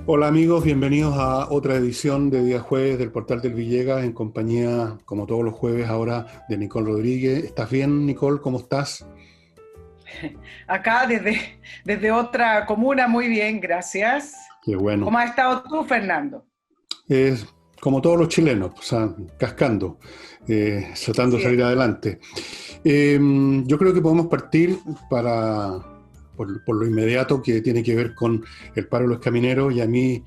Hola amigos, bienvenidos a otra edición de Día Jueves del Portal del Villegas en compañía, como todos los jueves ahora, de Nicole Rodríguez. ¿Estás bien, Nicole? ¿Cómo estás? Acá desde otra comuna, muy bien, gracias. Qué bueno. ¿Cómo has estado tú, Fernando? Es como todos los chilenos, o sea, cascando, tratando de Así es. salir adelante. Eh, yo creo que podemos partir por lo inmediato que tiene que ver con el paro de los camineros y a mí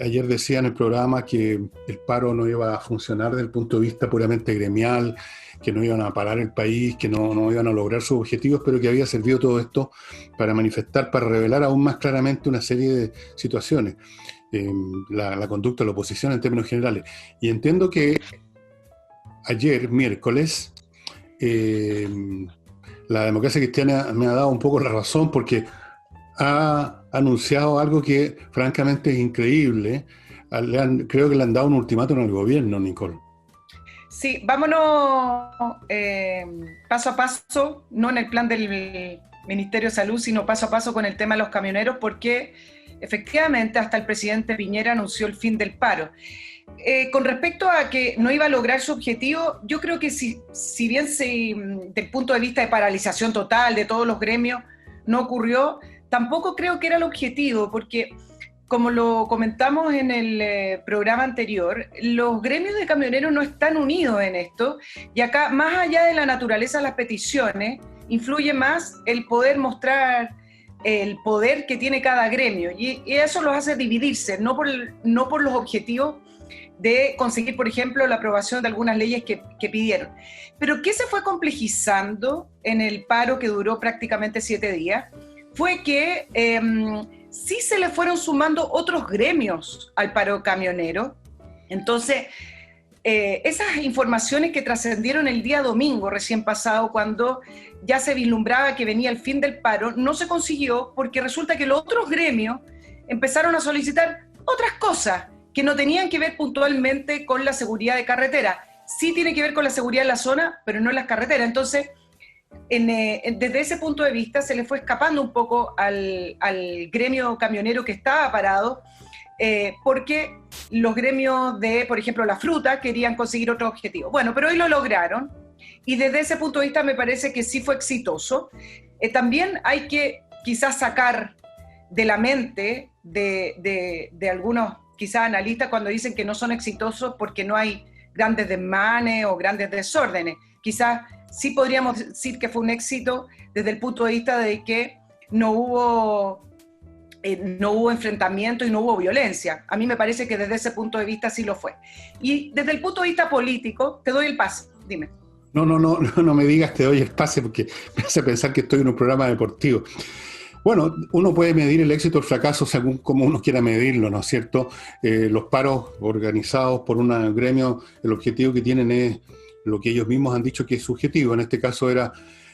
ayer decía en el programa que el paro no iba a funcionar desde el punto de vista puramente gremial, que no iban a parar el país, que no iban a lograr sus objetivos, pero que había servido todo esto para manifestar, para revelar aún más claramente una serie de situaciones, eh, la conducta de la oposición en términos generales. Y entiendo que ayer, miércoles, eh, la democracia cristiana me ha dado un poco la razón porque ha anunciado algo que francamente es increíble. Creo que le han dado un ultimátum al gobierno, Nicole. Sí, vámonos paso a paso, no en el plan del Ministerio de Salud, sino paso a paso con el tema de los camioneros, porque efectivamente hasta el presidente Piñera anunció el fin del paro. Con respecto a que no iba a lograr su objetivo, yo creo que si bien del punto de vista de paralización total de todos los gremios no ocurrió, tampoco creo que era el objetivo, porque como lo comentamos en el programa anterior, los gremios de camioneros no están unidos en esto, y acá, más allá de la naturaleza de las peticiones, influye más el poder mostrar el poder que tiene cada gremio, y eso los hace dividirse, no por los objetivos de conseguir, por ejemplo, la aprobación de algunas leyes que pidieron. Pero ¿qué se fue complejizando en el paro que duró prácticamente 7 días? Fue que sí se le fueron sumando otros gremios al paro camionero. Entonces, esas informaciones que trascendieron el día domingo recién pasado, cuando ya se vislumbraba que venía el fin del paro, no se consiguió porque resulta que los otros gremios empezaron a solicitar otras cosas que no tenían que ver puntualmente con la seguridad de carretera. Sí tiene que ver con la seguridad en la zona, pero no en las carreteras. Entonces, desde ese punto de vista, se le fue escapando un poco al gremio camionero que estaba parado, porque los gremios de, por ejemplo, la fruta querían conseguir otro objetivo. Bueno, pero hoy lo lograron, y desde ese punto de vista me parece que sí fue exitoso. También hay que quizás sacar de la mente de algunos quizás analistas cuando dicen que no son exitosos porque no hay grandes desmanes o grandes desórdenes. Quizás sí podríamos decir que fue un éxito desde el punto de vista de que no hubo enfrentamiento y no hubo violencia. A mí me parece que desde ese punto de vista sí lo fue. Y desde el punto de vista político, te doy el paso, dime. No me digas te doy el pase porque me hace pensar que estoy en un programa deportivo. Bueno, uno puede medir el éxito o el fracaso según como uno quiera medirlo, ¿no es cierto? Los paros organizados por un gremio, el objetivo que tienen es lo que ellos mismos han dicho que es subjetivo. En este caso era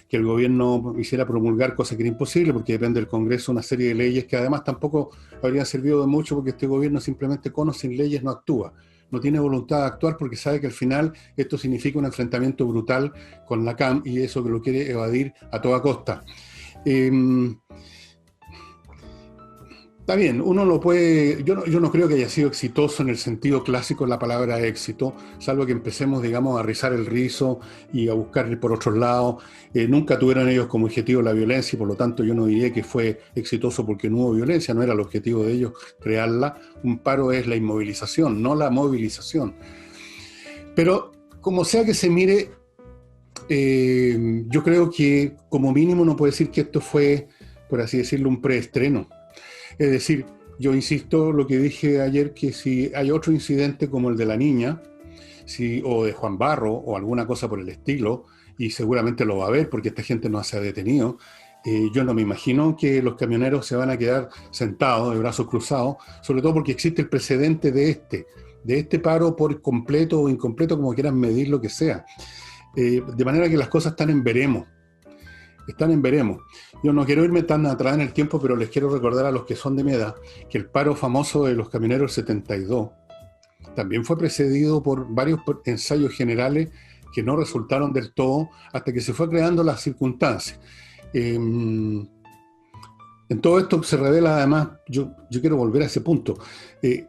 que el gobierno hiciera promulgar, cosa que era imposible porque depende del Congreso una serie de leyes que además tampoco habrían servido de mucho porque este gobierno simplemente con o sin leyes no actúa. No tiene voluntad de actuar porque sabe que al final esto significa un enfrentamiento brutal con la CAM y eso que lo quiere evadir a toda costa. Eh, Está bien, uno lo puede, yo no creo que haya sido exitoso en el sentido clásico de la palabra éxito, salvo que empecemos, digamos, a rizar el rizo y a buscar por otros lados. Nunca tuvieron ellos como objetivo la violencia y por lo tanto yo no diría que fue exitoso porque no hubo violencia, no era el objetivo de ellos crearla. Un paro es la inmovilización, no la movilización. Pero como sea que se mire, yo creo que como mínimo no puede decir que esto fue, por así decirlo, un preestreno. Es decir, yo insisto lo que dije ayer, que si hay otro incidente como el de la niña, o de Juan Barro, o alguna cosa por el estilo, y seguramente lo va a haber porque esta gente no se ha detenido, yo no me imagino que los camioneros se van a quedar sentados de brazos cruzados, sobre todo porque existe el precedente de este paro por completo o incompleto, como quieran medir lo que sea. De manera que las cosas están en veremos. Yo no quiero irme tan atrás en el tiempo, pero les quiero recordar a los que son de mi edad que el paro famoso de los camioneros 72 también fue precedido por varios ensayos generales que no resultaron del todo hasta que se fue creando las circunstancias. Eh, En todo esto se revela además, yo quiero volver a ese punto,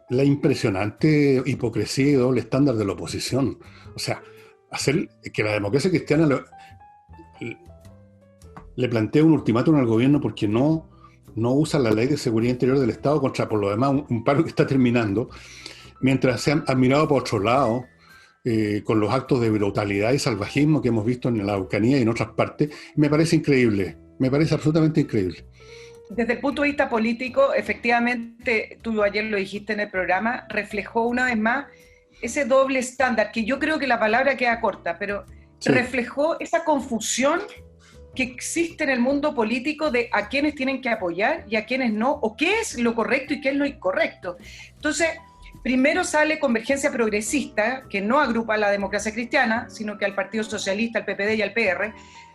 la impresionante hipocresía y doble estándar de la oposición. O sea, hacer que la democracia cristiana le plantea un ultimátum al gobierno porque no usa la ley de seguridad interior del Estado contra, por lo demás, un paro que está terminando, mientras se han mirado por otro lado, con los actos de brutalidad y salvajismo que hemos visto en la Araucanía y en otras partes, me parece increíble, me parece absolutamente increíble. Desde el punto de vista político, efectivamente, tú ayer lo dijiste en el programa, reflejó una vez más ese doble estándar, que yo creo que la palabra queda corta, pero sí, reflejó esa confusión que existe en el mundo político de a quienes tienen que apoyar y a quienes no, o qué es lo correcto y qué es lo incorrecto. Entonces, primero sale Convergencia Progresista, que no agrupa a la democracia cristiana, sino que al Partido Socialista, al PPD y al PR,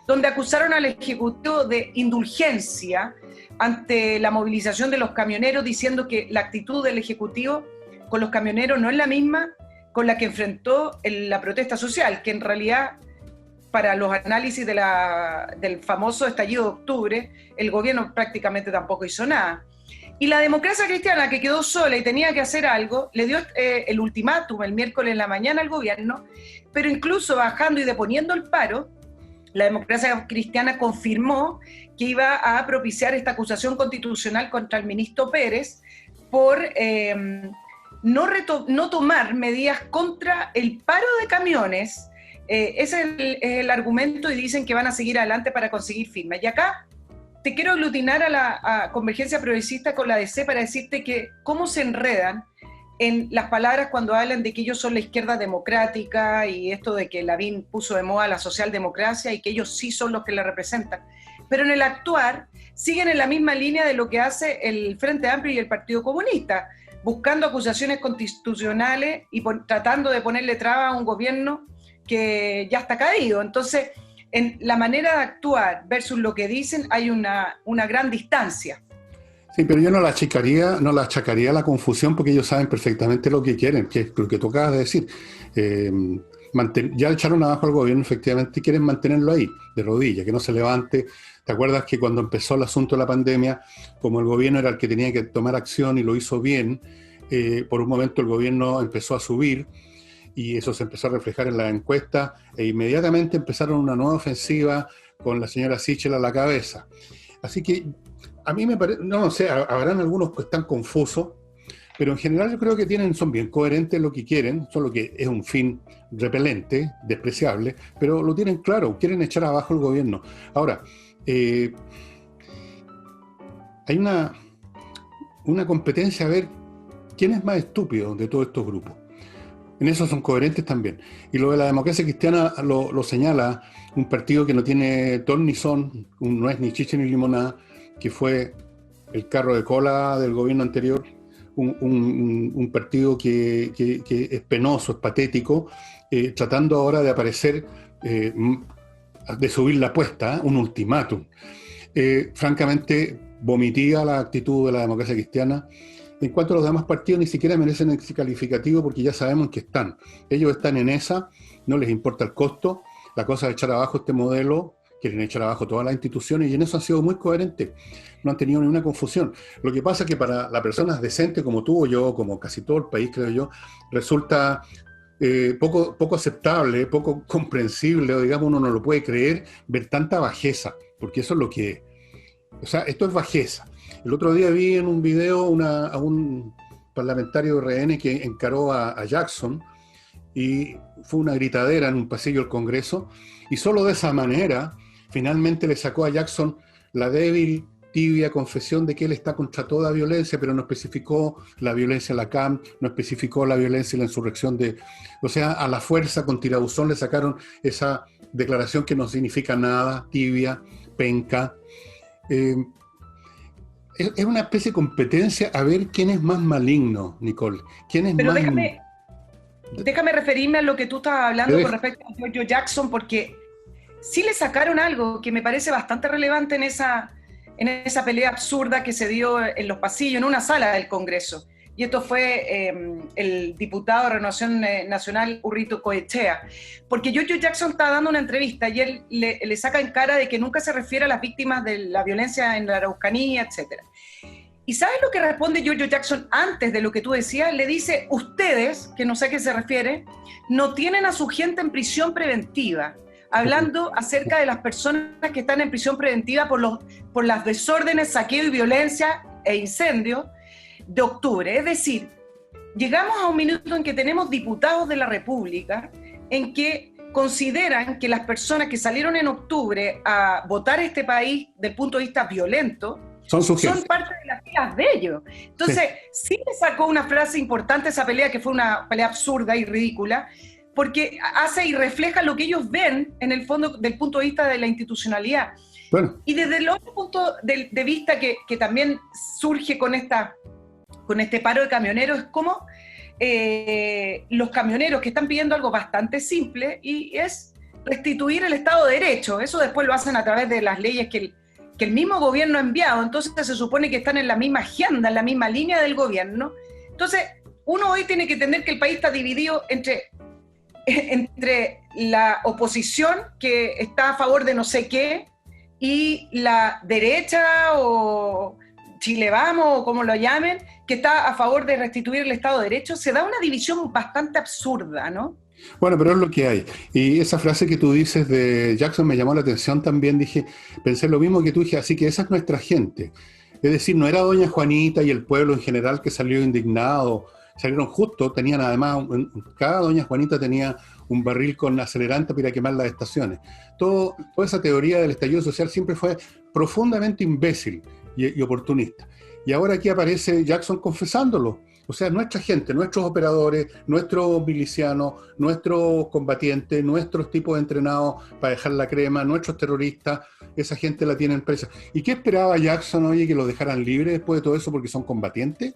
donde acusaron al Ejecutivo de indulgencia ante la movilización de los camioneros, diciendo que la actitud del Ejecutivo con los camioneros no es la misma con la que enfrentó la protesta social, que en realidad, para los análisis del famoso estallido de octubre, el gobierno prácticamente tampoco hizo nada. Y la democracia cristiana, que quedó sola y tenía que hacer algo, le dio el ultimátum el miércoles en la mañana al gobierno, pero incluso bajando y deponiendo el paro, la democracia cristiana confirmó que iba a propiciar esta acusación constitucional contra el ministro Pérez por no tomar medidas contra el paro de camiones. Ese es el argumento, y dicen que van a seguir adelante para conseguir firmas. Y acá te quiero aglutinar a Convergencia Progresista con la DC para decirte que cómo se enredan en las palabras cuando hablan de que ellos son la izquierda democrática y esto de que Lavín puso de moda la socialdemocracia y que ellos sí son los que la representan. Pero en el actuar siguen en la misma línea de lo que hace el Frente Amplio y el Partido Comunista, buscando acusaciones constitucionales y tratando de ponerle traba a un gobierno que ya está caído. Entonces, en la manera de actuar versus lo que dicen hay una gran distancia. Sí, pero yo no la achacaría la confusión, porque ellos saben perfectamente lo que quieren, que es lo que tú acabas de decir. Ya echaron abajo al gobierno, efectivamente, y quieren mantenerlo ahí, de rodillas, que no se levante. ¿Te acuerdas que cuando empezó el asunto de la pandemia, como el gobierno era el que tenía que tomar acción y lo hizo bien, por un momento el gobierno empezó a subir, y eso se empezó a reflejar en la encuesta, e inmediatamente empezaron una nueva ofensiva con la señora Sichel a la cabeza. Así que a mí me parece, no sé, habrán algunos que están confusos, pero en general yo creo que son bien coherentes en lo que quieren, solo que es un fin repelente, despreciable, pero lo tienen claro, quieren echar abajo el gobierno. Ahora, hay una competencia a ver quién es más estúpido de todos estos grupos. En eso son coherentes también. Y lo de la democracia cristiana lo señala un partido que no tiene ton ni son, no es ni chicha ni limonada, que fue el carro de cola del gobierno anterior, un partido que es penoso, es patético, tratando ahora de aparecer, de subir la apuesta, un ultimátum. Francamente, vomitiva la actitud de la democracia cristiana. En cuanto a los demás partidos, ni siquiera merecen ese calificativo, porque ya sabemos que están. Ellos están en esa, no les importa el costo, la cosa es echar abajo este modelo, quieren echar abajo todas las instituciones, y en eso han sido muy coherentes, no han tenido ninguna confusión. Lo que pasa es que para las personas decentes como tú o yo, como casi todo el país, creo yo, resulta poco aceptable, poco comprensible, o digamos, uno no lo puede creer, ver tanta bajeza, porque eso es lo que es. O sea, esto es bajeza. El otro día vi en un video a un parlamentario RN que encaró a Jackson, y fue una gritadera en un pasillo del Congreso, y solo de esa manera finalmente le sacó a Jackson la débil, tibia confesión de que él está contra toda violencia, pero no especificó la violencia en la CAM, no especificó la violencia y la insurrección o sea, a la fuerza, con tirabuzón le sacaron esa declaración que no significa nada, tibia, penca. Es una especie de competencia a ver quién es más maligno, Nicole. ¿Quién es pero más... déjame referirme a lo que tú estabas hablando con respecto a Giorgio Jackson, porque sí le sacaron algo que me parece bastante relevante en esa pelea absurda que se dio en los pasillos, en una sala del Congreso. y esto fue el diputado de Renovación Nacional, Urrito Coechea, porque Giorgio Jackson está dando una entrevista y él le saca en cara de que nunca se refiere a las víctimas de la violencia en la Araucanía, etc. ¿Y sabes lo que responde Giorgio Jackson antes de lo que tú decías? Le dice, ustedes, que no sé a qué se refiere, no tienen a su gente en prisión preventiva, hablando acerca de las personas que están en prisión preventiva por las desórdenes, saqueo y violencia e incendios de octubre. Es decir, llegamos a un minuto en que tenemos diputados de la República en que consideran que las personas que salieron en octubre a votar este país del punto de vista violento son parte de las filas de ellos. Entonces, sí me sacó una frase importante esa pelea, que fue una pelea absurda y ridícula, porque hace y refleja lo que ellos ven en el fondo del punto de vista de la institucionalidad. Bueno. Y desde el otro punto de vista que también surge con este paro de camioneros, es como los camioneros que están pidiendo algo bastante simple, y es restituir el Estado de Derecho. Eso después lo hacen a través de las leyes que el mismo gobierno ha enviado, entonces se supone que están en la misma agenda, en la misma línea del gobierno. Entonces, uno hoy tiene que entender que el país está dividido entre la oposición, que está a favor de no sé qué, y la derecha, o Chile Vamos, o como lo llamen, que está a favor de restituir el Estado de Derecho. Se da una división bastante absurda, ¿no? Bueno, pero es lo que hay. Y esa frase que tú dices de Jackson me llamó la atención también. Pensé lo mismo que tú, dije, así que esa es nuestra gente. Es decir, no era doña Juanita y el pueblo en general que salió indignado, salieron justo, tenían además, cada doña Juanita tenía un barril con acelerante para ir a quemar las estaciones. Toda esa teoría del estallido social siempre fue profundamente imbécil y oportunista. Y ahora aquí aparece Jackson confesándolo. O sea, nuestra gente, nuestros operadores, nuestros milicianos, nuestros combatientes, nuestros tipos entrenados para dejar la crema, nuestros terroristas, esa gente la tienen presa. ¿Y qué esperaba Jackson, oye, que los dejaran libres después de todo eso porque son combatientes?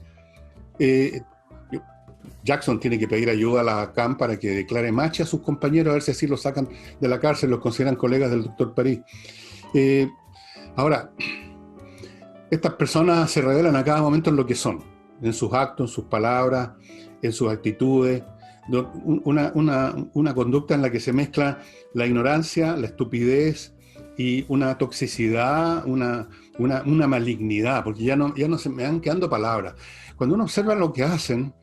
Jackson tiene que pedir ayuda a la CAM para que declare marcha a sus compañeros, a ver si así los sacan de la cárcel, los consideran colegas del doctor París. Ahora, estas personas se revelan a cada momento en lo que son, en sus actos, en sus palabras, en sus actitudes, una conducta en la que se mezcla la ignorancia, la estupidez y una toxicidad, una malignidad, porque ya no se me van quedando palabras. Cuando uno observa lo que hacen,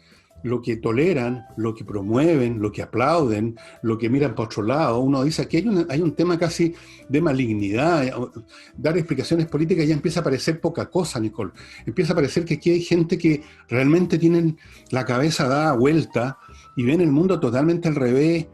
lo que toleran, lo que promueven, lo que aplauden, lo que miran para otro lado, uno dice aquí hay un tema casi de malignidad. Dar explicaciones políticas ya empieza a parecer poca cosa, Nicole. Empieza a parecer que aquí hay gente que realmente tienen la cabeza dada vuelta y ven el mundo totalmente al revés.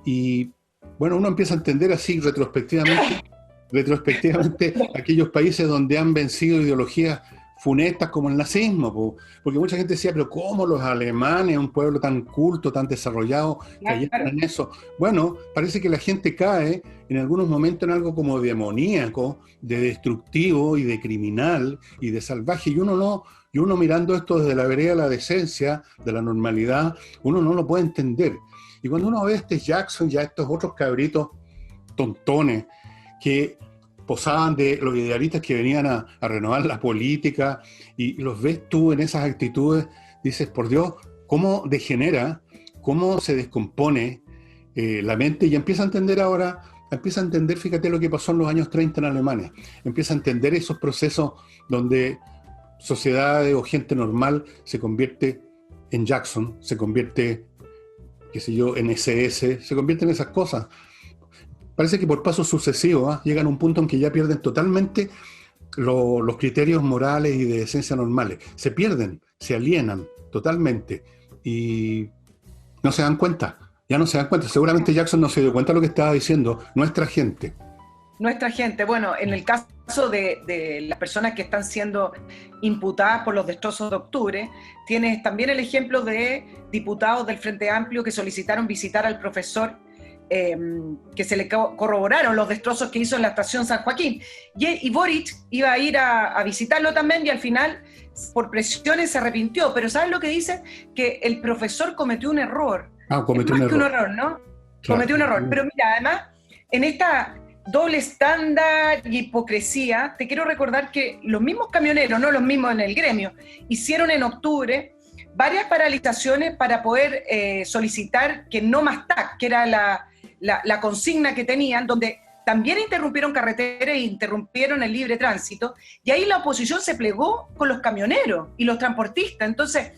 Y bueno, uno empieza a entender así retrospectivamente aquellos países donde han vencido ideologías funestas como el nazismo, porque mucha gente decía, pero ¿cómo los alemanes, un pueblo tan culto, tan desarrollado, cayeron en eso? Bueno, parece que la gente cae en algunos momentos en algo como demoníaco, de destructivo y de criminal y de salvaje, y uno mirando esto desde la vereda de la decencia, de la normalidad, uno no lo puede entender. Y cuando uno ve a este Jackson, ya estos otros cabritos tontones que posaban de los idealistas que venían a renovar la política, y los ves tú en esas actitudes, dices, por Dios, cómo degenera, cómo se descompone la mente, y empieza a entender, fíjate lo que pasó en los años 30 en Alemania, empieza a entender esos procesos donde sociedades o gente normal se convierte en Jackson, se convierte, qué sé yo, en SS, se convierte en esas cosas. Parece que por pasos sucesivos llegan a un punto en que ya pierden totalmente los criterios morales y de esencia normales. Se pierden, se alienan totalmente y no se dan cuenta. Ya no se dan cuenta. Seguramente Jackson no se dio cuenta de lo que estaba diciendo. Nuestra gente. Nuestra gente. Bueno, en el caso de las personas que están siendo imputadas por los destrozos de octubre, tienes también el ejemplo de diputados del Frente Amplio que solicitaron visitar al profesor, que se le corroboraron los destrozos que hizo en la estación San Joaquín. Y Boric iba a ir a visitarlo también, y al final, por presiones, se arrepintió. Pero ¿sabes lo que dice? Que el profesor cometió un error. Cometió un error, ¿no? Claro. Cometió un error. Pero mira, además, en esta doble estándar y hipocresía, te quiero recordar que los mismos camioneros, no los mismos en el gremio, hicieron en octubre varias paralizaciones para poder solicitar que no más TAC, que era la consigna que tenían, donde también interrumpieron carreteras e interrumpieron el libre tránsito, y ahí la oposición se plegó con los camioneros y los transportistas. Entonces,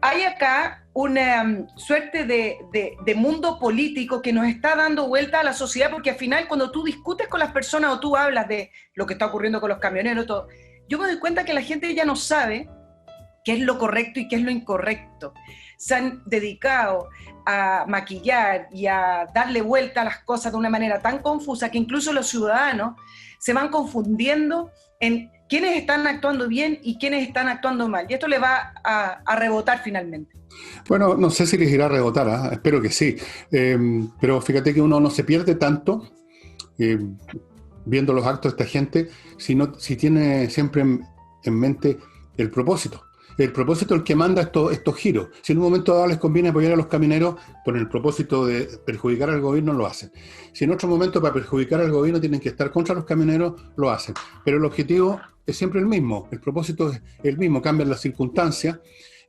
hay acá una suerte de mundo político que nos está dando vuelta a la sociedad, porque al final cuando tú discutes con las personas o tú hablas de lo que está ocurriendo con los camioneros, todo, yo me doy cuenta que la gente ya no sabe qué es lo correcto y qué es lo incorrecto. Se han dedicado a maquillar y a darle vuelta a las cosas de una manera tan confusa que incluso los ciudadanos se van confundiendo en quiénes están actuando bien y quiénes están actuando mal. Y esto le va a rebotar finalmente. Bueno, no sé si les irá a rebotar, ¿eh? Espero que sí. Pero fíjate que uno no se pierde tanto viendo los actos de esta gente si tiene siempre en mente el propósito. El propósito es el que manda estos giros. Si en un momento dado les conviene apoyar a los camioneros con el propósito de perjudicar al gobierno, lo hacen. Si en otro momento para perjudicar al gobierno tienen que estar contra los camioneros, lo hacen. Pero el objetivo es siempre el mismo, el propósito es el mismo, cambian las circunstancias.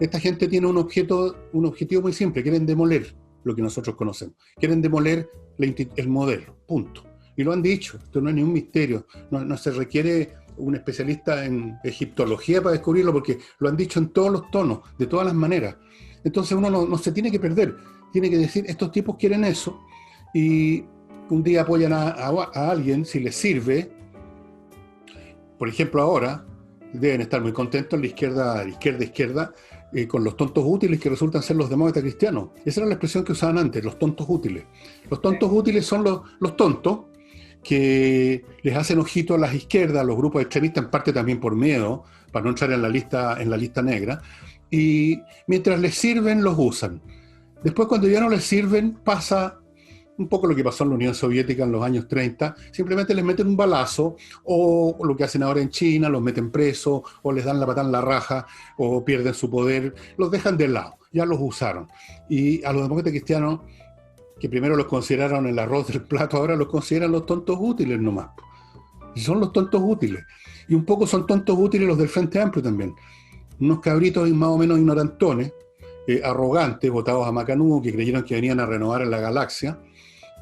Esta gente tiene un objetivo muy simple, quieren demoler lo que nosotros conocemos. Quieren demoler el modelo, punto. Y lo han dicho, esto no es ningún misterio, no se requiere un especialista en egiptología para descubrirlo, porque lo han dicho en todos los tonos, de todas las maneras. Entonces uno no se tiene que perder, tiene que decir, estos tipos quieren eso, y un día apoyan a alguien si les sirve. Por ejemplo, ahora deben estar muy contentos la izquierda, con los tontos útiles que resultan ser los demócratas cristianos. Esa era la expresión que usaban antes, los tontos útiles. Los tontos útiles son los tontos que les hacen ojito a las izquierdas, a los grupos extremistas, en parte también por miedo, para no entrar en la lista negra, y mientras les sirven, los usan. Después, cuando ya no les sirven, pasa un poco lo que pasó en la Unión Soviética en los años 30, simplemente les meten un balazo, o lo que hacen ahora en China, los meten presos, o les dan la patada en la raja, o pierden su poder, los dejan de lado, ya los usaron. Y a los demócratas cristianos, que primero los consideraron el arroz del plato, ahora los consideran los tontos útiles nomás. Y son los tontos útiles. Y un poco son tontos útiles los del Frente Amplio también. Unos cabritos más o menos ignorantones, arrogantes, votados a macanudo, que creyeron que venían a renovar en la galaxia.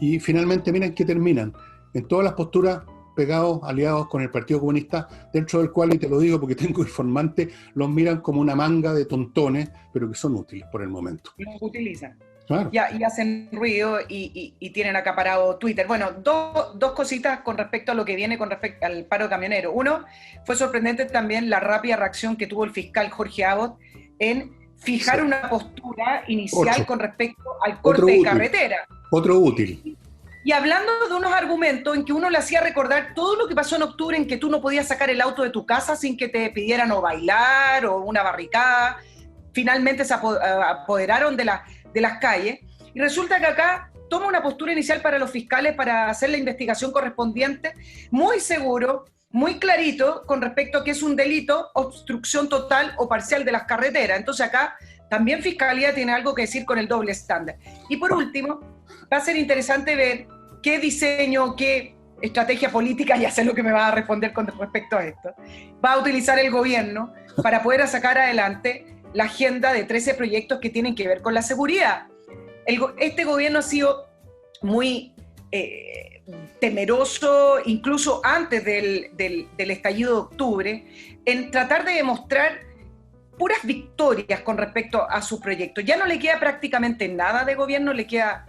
Y finalmente miren que terminan en todas las posturas pegados, aliados con el Partido Comunista, dentro del cual, y te lo digo porque tengo informante, los miran como una manga de tontones, pero que son útiles por el momento. Los utilizan. Claro. Y hacen ruido y tienen acaparado Twitter. Bueno, dos cositas con respecto a lo que viene con respecto al paro camionero. Uno, fue sorprendente también la rápida reacción que tuvo el fiscal Jorge Abot en fijar una postura inicial con respecto al corte de carretera. Otro útil. Y hablando de unos argumentos en que uno le hacía recordar todo lo que pasó en octubre, en que tú no podías sacar el auto de tu casa sin que te pidieran o bailar o una barricada. Finalmente se apoderaron de las calles, y resulta que acá toma una postura inicial para los fiscales para hacer la investigación correspondiente, muy seguro, muy clarito con respecto a que es un delito, obstrucción total o parcial de las carreteras. Entonces acá también Fiscalía tiene algo que decir con el doble estándar. Y por último, va a ser interesante ver qué diseño, qué estrategia política, ya sé lo que me va a responder con respecto a esto, va a utilizar el gobierno para poder sacar adelante la agenda de 13 proyectos que tienen que ver con la seguridad. Este gobierno ha sido muy temeroso, incluso antes del estallido de octubre, en tratar de demostrar puras victorias con respecto a sus proyectos. Ya no le queda prácticamente nada de gobierno, le queda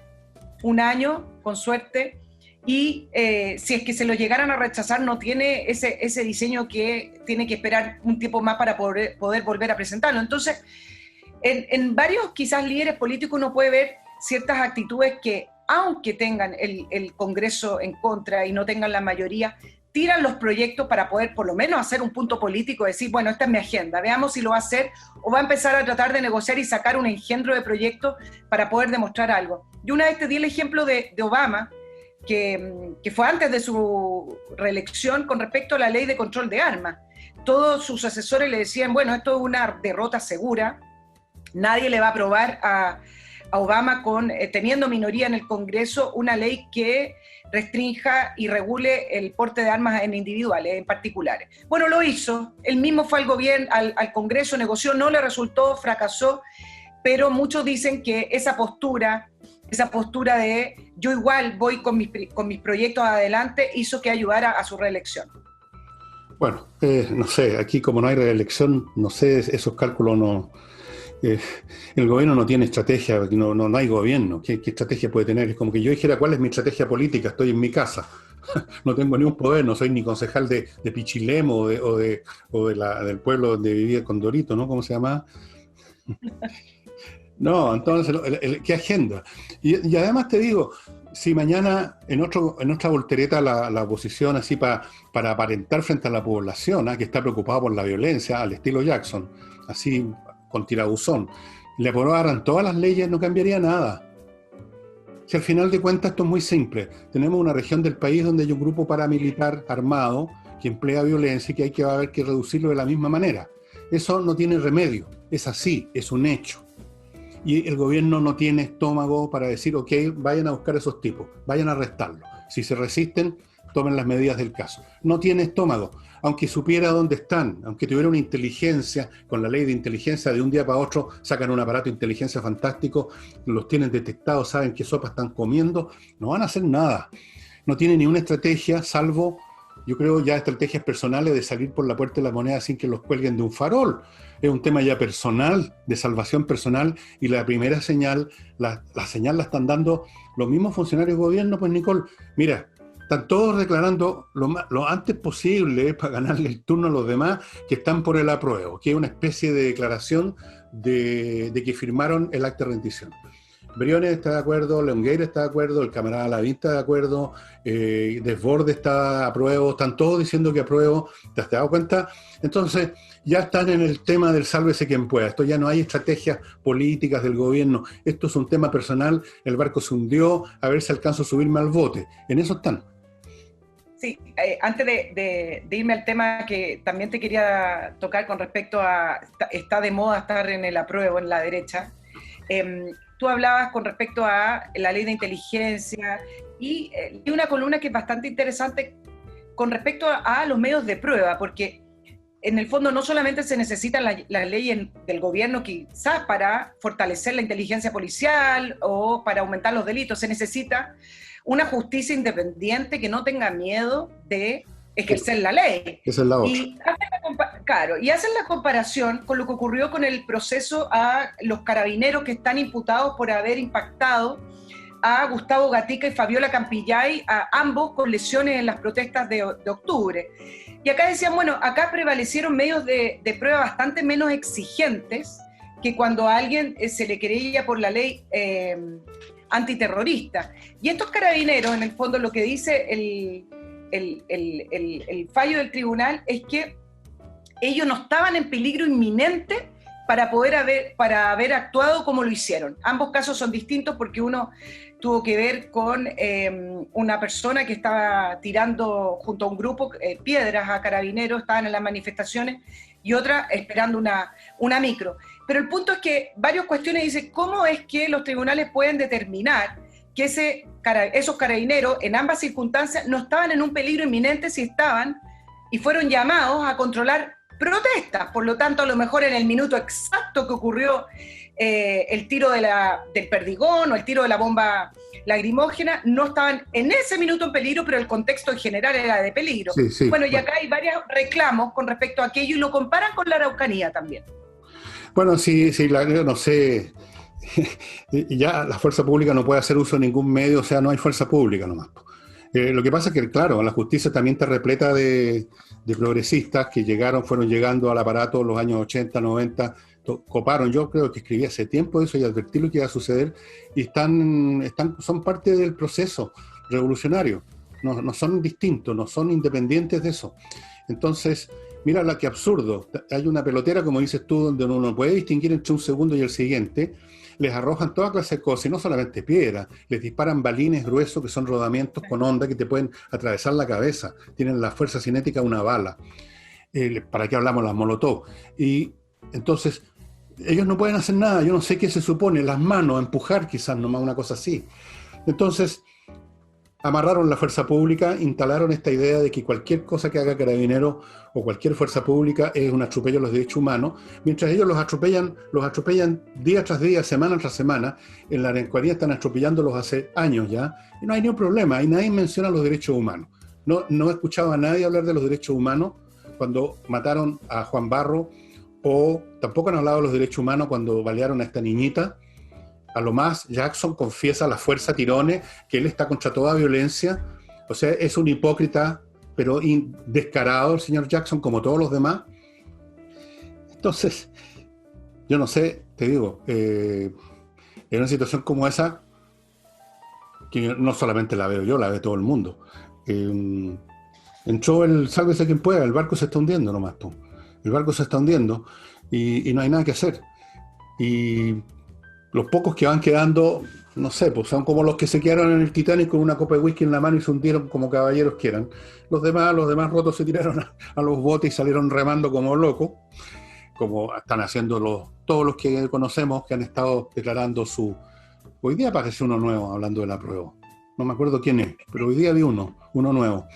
un año, con suerte, y si es que se lo llegaran a rechazar, no tiene ese diseño que tiene que esperar un tiempo más para poder volver a presentarlo. Entonces, en varios quizás líderes políticos uno puede ver ciertas actitudes que, aunque tengan el Congreso en contra y no tengan la mayoría, tiran los proyectos para poder por lo menos hacer un punto político, decir, bueno, esta es mi agenda, veamos si lo va a hacer o va a empezar a tratar de negociar y sacar un engendro de proyectos para poder demostrar algo. Yo una vez te di el ejemplo de Obama, que fue antes de su reelección con respecto a la ley de control de armas. Todos sus asesores le decían, bueno, esto es una derrota segura, nadie le va a aprobar a Obama teniendo minoría en el Congreso una ley que restrinja y regule el porte de armas en individuales, en particulares. Bueno, lo hizo, él mismo fue al gobierno, al Congreso, negoció, no le resultó, fracasó, pero muchos dicen que esa postura de yo igual voy con mis proyectos adelante, hizo que ayudara a su reelección. Bueno, no sé, aquí como no hay reelección, no sé, esos cálculos no... el gobierno no tiene estrategia, no hay gobierno. ¿Qué estrategia puede tener? Es como que yo dijera cuál es mi estrategia política, estoy en mi casa. No tengo ni un poder, no soy ni concejal de Pichilemu o del pueblo donde vivía Condorito, ¿no? ¿Cómo se llama? No, entonces, ¿qué agenda? Y además te digo, si mañana en otra voltereta la oposición, así para aparentar frente a la población, que está preocupada por la violencia, al estilo Jackson, así con tirabuzón, le aprobaran todas las leyes, no cambiaría nada. Si al final de cuentas esto es muy simple, tenemos una región del país donde hay un grupo paramilitar armado que emplea violencia y que hay que haber que reducirlo de la misma manera. Eso no tiene remedio, es así, es un hecho. Y el gobierno no tiene estómago para decir, ok, vayan a buscar a esos tipos, vayan a arrestarlos. Si se resisten, tomen las medidas del caso. No tiene estómago, aunque supiera dónde están, aunque tuviera una inteligencia, con la ley de inteligencia de un día para otro, sacan un aparato de inteligencia fantástico, los tienen detectados, saben qué sopa están comiendo, no van a hacer nada. No tienen ni una estrategia, salvo, yo creo, ya estrategias personales de salir por la puerta de la moneda sin que los cuelguen de un farol. Es un tema ya personal, de salvación personal, y la primera señal, la señal la están dando los mismos funcionarios de gobierno. Pues Nicole, mira, están todos declarando lo antes posible para ganarle el turno a los demás que están por el apruebo, que es una especie de declaración de que firmaron el acta de rendición. Briones está de acuerdo, Longueira está de acuerdo, el camarada Lavín está de acuerdo, Desbordes está de apruebo, están todos diciendo que apruebo, ¿te has dado cuenta? Entonces ya están en el tema del sálvese quien pueda. Esto ya no hay estrategias políticas del gobierno, esto es un tema personal, el barco se hundió, a ver si alcanzo a subirme al bote, en eso están. Sí, antes de irme al tema que también te quería tocar con respecto a, está de moda estar en el apruebo en la derecha, tú hablabas con respecto a la ley de inteligencia y una columna que es bastante interesante con respecto a los medios de prueba, porque en el fondo no solamente se necesita la ley del gobierno quizás para fortalecer la inteligencia policial o para aumentar los delitos, se necesita una justicia independiente que no tenga miedo de ejercer la ley. Esa es la otra. Y hacen la comparación con lo que ocurrió con el proceso a los carabineros que están imputados por haber impactado a Gustavo Gatica y Fabiola Campillay, a ambos con lesiones en las protestas de octubre. Y acá decían, bueno, acá prevalecieron medios de prueba bastante menos exigentes que cuando a alguien se le querella por la ley antiterrorista. Y estos carabineros, en el fondo, lo que dice el fallo del tribunal es que ellos no estaban en peligro inminente para haber actuado como lo hicieron. Ambos casos son distintos porque uno tuvo que ver con una persona que estaba tirando junto a un grupo piedras a carabineros, estaban en las manifestaciones, y otra esperando una micro. Pero el punto es que varias cuestiones dicen cómo es que los tribunales pueden determinar que esos carabineros en ambas circunstancias no estaban en un peligro inminente si estaban y fueron llamados a controlar protestas. Por lo tanto, a lo mejor en el minuto exacto que ocurrió el tiro del perdigón o el tiro de la bomba lacrimógena, no estaban en ese minuto en peligro, pero el contexto en general era de peligro. Sí, sí. Bueno, y acá hay varios reclamos con respecto a aquello y lo comparan con la Araucanía también. Bueno, sí, no sé, ya la fuerza pública no puede hacer uso de ningún medio, o sea, no hay fuerza pública nomás. Lo que pasa es que, claro, la justicia también está repleta de progresistas que fueron llegando al aparato en los años 80, 90, coparon. Yo creo que escribí hace tiempo eso y advertí lo que iba a suceder, y son parte del proceso revolucionario, no son distintos, no son independientes de eso. Entonces, mira qué absurdo, hay una pelotera, como dices tú, donde uno no puede distinguir entre un segundo y el siguiente, les arrojan toda clase de cosas, y no solamente piedras, les disparan balines gruesos que son rodamientos con onda que te pueden atravesar la cabeza, tienen la fuerza cinética de una bala. ¿Para qué hablamos las molotov? Y entonces, ellos no pueden hacer nada, yo no sé qué se supone, las manos, empujar quizás nomás, una cosa así. Entonces, amarraron la fuerza pública, instalaron esta idea de que cualquier cosa que haga Carabineros o cualquier fuerza pública es un atropello a los derechos humanos, mientras ellos los atropellan día tras día, semana tras semana. En la Araucanía están atropellándolos hace años ya, y no hay ningún problema, y nadie menciona los derechos humanos. No he escuchado a nadie hablar de los derechos humanos cuando mataron a Juan Barro, o tampoco han hablado de los derechos humanos cuando balearon a esta niñita. A lo más, Jackson confiesa a la fuerza tirones que él está contra toda violencia. O sea, es un hipócrita, pero descarado el señor Jackson, como todos los demás. Entonces, yo no sé, te digo, en una situación como esa, que no solamente la veo yo, la ve todo el mundo. Entró el sálvese quien pueda, el barco se está hundiendo nomás. El barco se está hundiendo y no hay nada que hacer. Y los pocos que van quedando, no sé, pues son como los que se quedaron en el Titanic con una copa de whisky en la mano y se hundieron como caballeros que eran. Los demás rotos se tiraron a los botes y salieron remando como locos, como están haciendo todos los que conocemos que han estado declarando su... Hoy día aparece uno nuevo hablando de la prueba. No me acuerdo quién es, pero hoy día vi uno nuevo.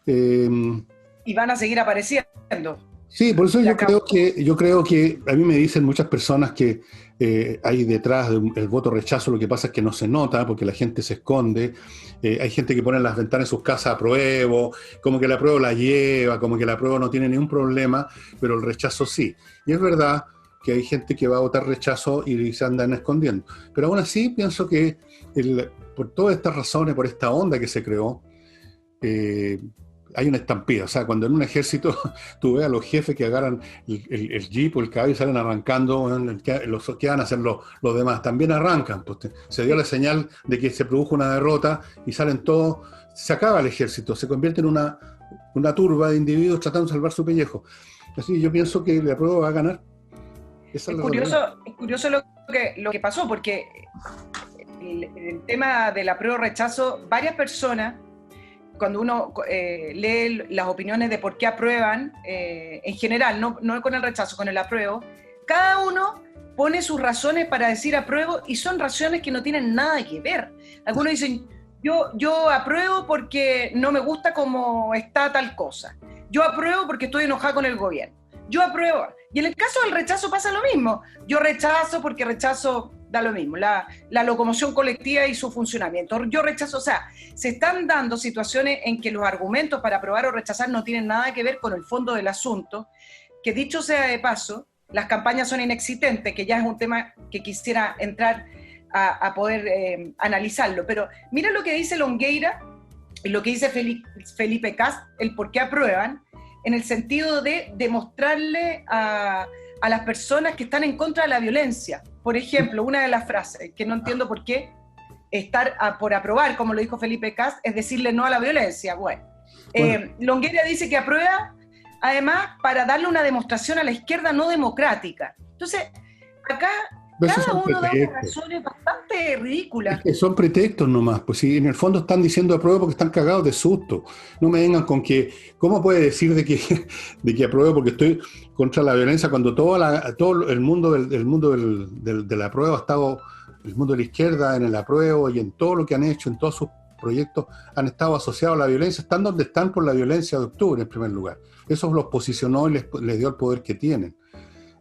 Y van a seguir apareciendo. Sí, por eso yo creo que a mí me dicen muchas personas que hay detrás del voto rechazo, lo que pasa es que no se nota porque la gente se esconde. Hay gente que pone en las ventanas de sus casas apruebo, como que el apruebo la lleva, como que el apruebo no tiene ningún problema, pero el rechazo sí. Y es verdad que hay gente que va a votar rechazo y se andan escondiendo. Pero aún así pienso que por todas estas razones, por esta onda que se creó, hay una estampida. O sea, cuando en un ejército tú ves a los jefes que agarran el jeep o el caballo y salen arrancando, ¿qué van a hacer los demás? También arrancan. Pues se dio la señal de que se produjo una derrota y salen todos, se acaba el ejército, se convierte en una turba de individuos tratando de salvar su pellejo. Así yo pienso que la prueba va a ganar. Es curioso lo que pasó, porque el tema del apruebo rechazo, varias personas, cuando uno lee las opiniones de por qué aprueban, en general, no con el rechazo, con el apruebo, cada uno pone sus razones para decir apruebo y son razones que no tienen nada que ver. Algunos dicen, yo apruebo porque no me gusta cómo está tal cosa. Yo apruebo porque estoy enojado con el gobierno. Yo apruebo. Y en el caso del rechazo pasa lo mismo. Yo rechazo porque rechazo da lo mismo, la locomoción colectiva y su funcionamiento. Yo rechazo, o sea, se están dando situaciones en que los argumentos para aprobar o rechazar no tienen nada que ver con el fondo del asunto, que dicho sea de paso, las campañas son inexistentes, que ya es un tema que quisiera entrar a poder analizarlo. Pero mira lo que dice Longueira y lo que dice Felipe Kast, el por qué aprueban, en el sentido de demostrarle a las personas que están en contra de la violencia. Por ejemplo, una de las frases, que no entiendo por qué estar por aprobar, como lo dijo Felipe Kast, es decirle no a la violencia. Bueno. Longueira dice que aprueba, además, para darle una demostración a la izquierda no democrática. Entonces, acá cada uno da unas razones bastante ridículas. Es que son pretextos nomás, pues si en el fondo están diciendo apruebo porque están cagados de susto. No me vengan con que, ¿cómo puede decir de que apruebo porque estoy contra la violencia cuando todo el mundo del apruebo ha estado, el mundo de la izquierda en el apruebo y en todo lo que han hecho, en todos sus proyectos, han estado asociados a la violencia, están donde están por la violencia de octubre en primer lugar. Eso los posicionó y les dio el poder que tienen.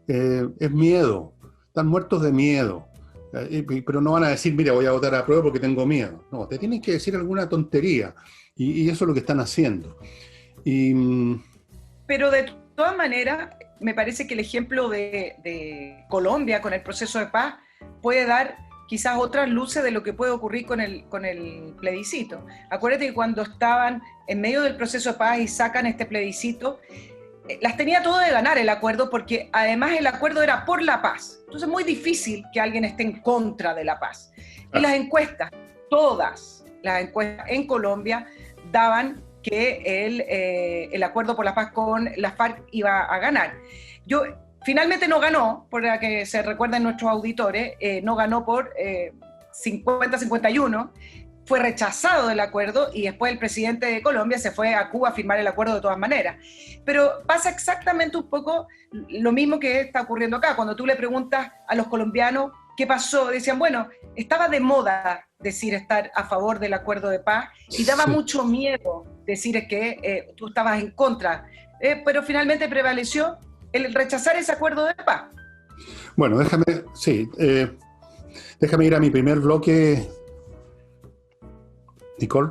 Es miedo. Están muertos de miedo, pero no van a decir, mira, voy a votar a prueba porque tengo miedo. No, te tienen que decir alguna tontería, y eso es lo que están haciendo. Pero de todas maneras, me parece que el ejemplo de Colombia con el proceso de paz puede dar quizás otras luces de lo que puede ocurrir con el plebiscito. Acuérdate que cuando estaban en medio del proceso de paz y sacan este plebiscito, las tenía todo de ganar el acuerdo, porque además el acuerdo era por la paz. Entonces es muy difícil que alguien esté en contra de la paz. Y las encuestas, todas las encuestas en Colombia, daban que el acuerdo por la paz con la FARC iba a ganar. Finalmente no ganó, por la que se recuerden nuestros auditores, no ganó por 50-51, fue rechazado el acuerdo y después el presidente de Colombia se fue a Cuba a firmar el acuerdo de todas maneras. Pero pasa exactamente un poco lo mismo que está ocurriendo acá. Cuando tú le preguntas a los colombianos qué pasó, decían, bueno, estaba de moda decir estar a favor del acuerdo de paz y daba mucho miedo decir que tú estabas en contra, pero finalmente prevaleció el rechazar ese acuerdo de paz. Bueno, déjame ir a mi primer bloque, Nicole,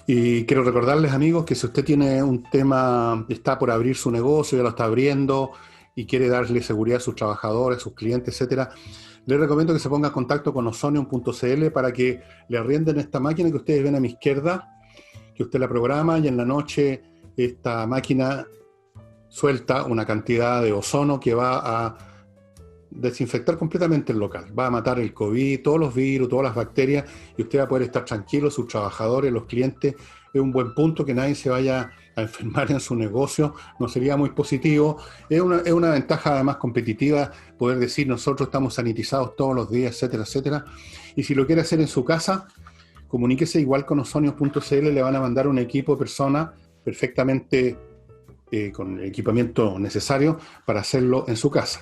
y quiero recordarles, amigos, que si usted tiene un tema, está por abrir su negocio, ya lo está abriendo y quiere darle seguridad a sus trabajadores, a sus clientes, etcétera, les recomiendo que se ponga en contacto con ozonium.cl para que le arrienden esta máquina que ustedes ven a mi izquierda, que usted la programa y en la noche esta máquina suelta una cantidad de ozono que va a desinfectar completamente el local, va a matar el COVID, todos los virus, todas las bacterias, y usted va a poder estar tranquilo, sus trabajadores, los clientes. Es un buen punto que nadie se vaya a enfermar en su negocio, no sería muy positivo. Es una ventaja además competitiva poder decir nosotros estamos sanitizados todos los días, etcétera, etcétera. Y si lo quiere hacer en su casa, comuníquese igual con ozonium.cl, le van a mandar un equipo de personas perfectamente con el equipamiento necesario para hacerlo en su casa.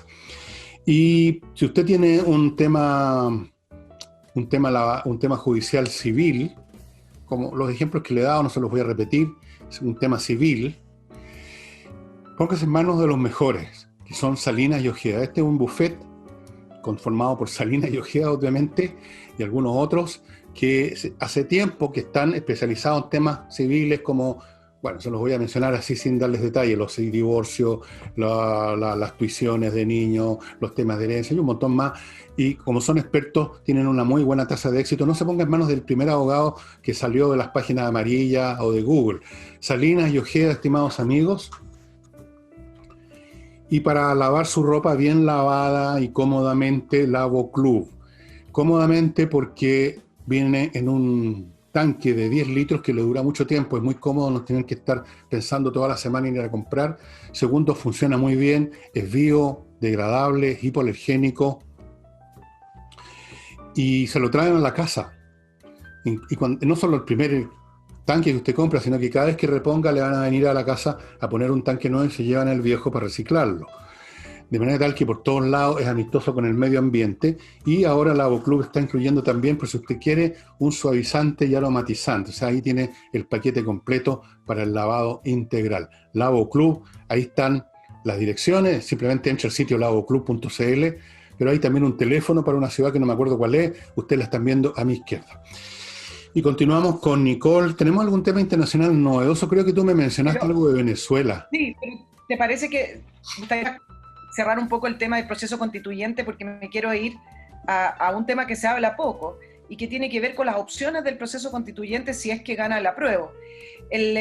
Y si usted tiene un tema judicial civil, como los ejemplos que le he dado, no se los voy a repetir, es un tema civil, póngase en manos de los mejores, que son Salinas y Ojeda. Este es un buffet conformado por Salinas y Ojeda, obviamente, y algunos otros que hace tiempo que están especializados en temas civiles como, bueno, se los voy a mencionar así sin darles detalles, los divorcios, las tuiciones de niños, los temas de herencia y un montón más. Y como son expertos, tienen una muy buena tasa de éxito. No se ponga en manos del primer abogado que salió de las páginas amarillas o de Google. Salinas y Ojeda, estimados amigos. Y para lavar su ropa bien lavada y cómodamente, Lavo Club. Cómodamente porque viene en un tanque de 10 litros que le dura mucho tiempo, es muy cómodo, no tienen que estar pensando toda la semana en ir a comprar. Segundo, funciona muy bien, es biodegradable, es hipoalergénico y se lo traen a la casa. Y no solo el primer tanque que usted compra, sino que cada vez que reponga le van a venir a la casa a poner un tanque nuevo y se llevan el viejo para reciclarlo. De manera tal que por todos lados es amistoso con el medio ambiente. Y ahora Lavo Club está incluyendo también, por si usted quiere, un suavizante y aromatizante. O sea, ahí tiene el paquete completo para el lavado integral. Lavo Club, ahí están las direcciones, simplemente entra al sitio lavoclub.cl, pero hay también un teléfono para una ciudad que no me acuerdo cuál es, ustedes la están viendo a mi izquierda. Y continuamos con Nicole. ¿Tenemos algún tema internacional novedoso? Creo que tú me mencionaste algo de Venezuela. Sí, pero ¿te parece que gustaría cerrar un poco el tema del proceso constituyente? Porque me quiero ir a un tema que se habla poco y que tiene que ver con las opciones del proceso constituyente si es que gana el apruebo. En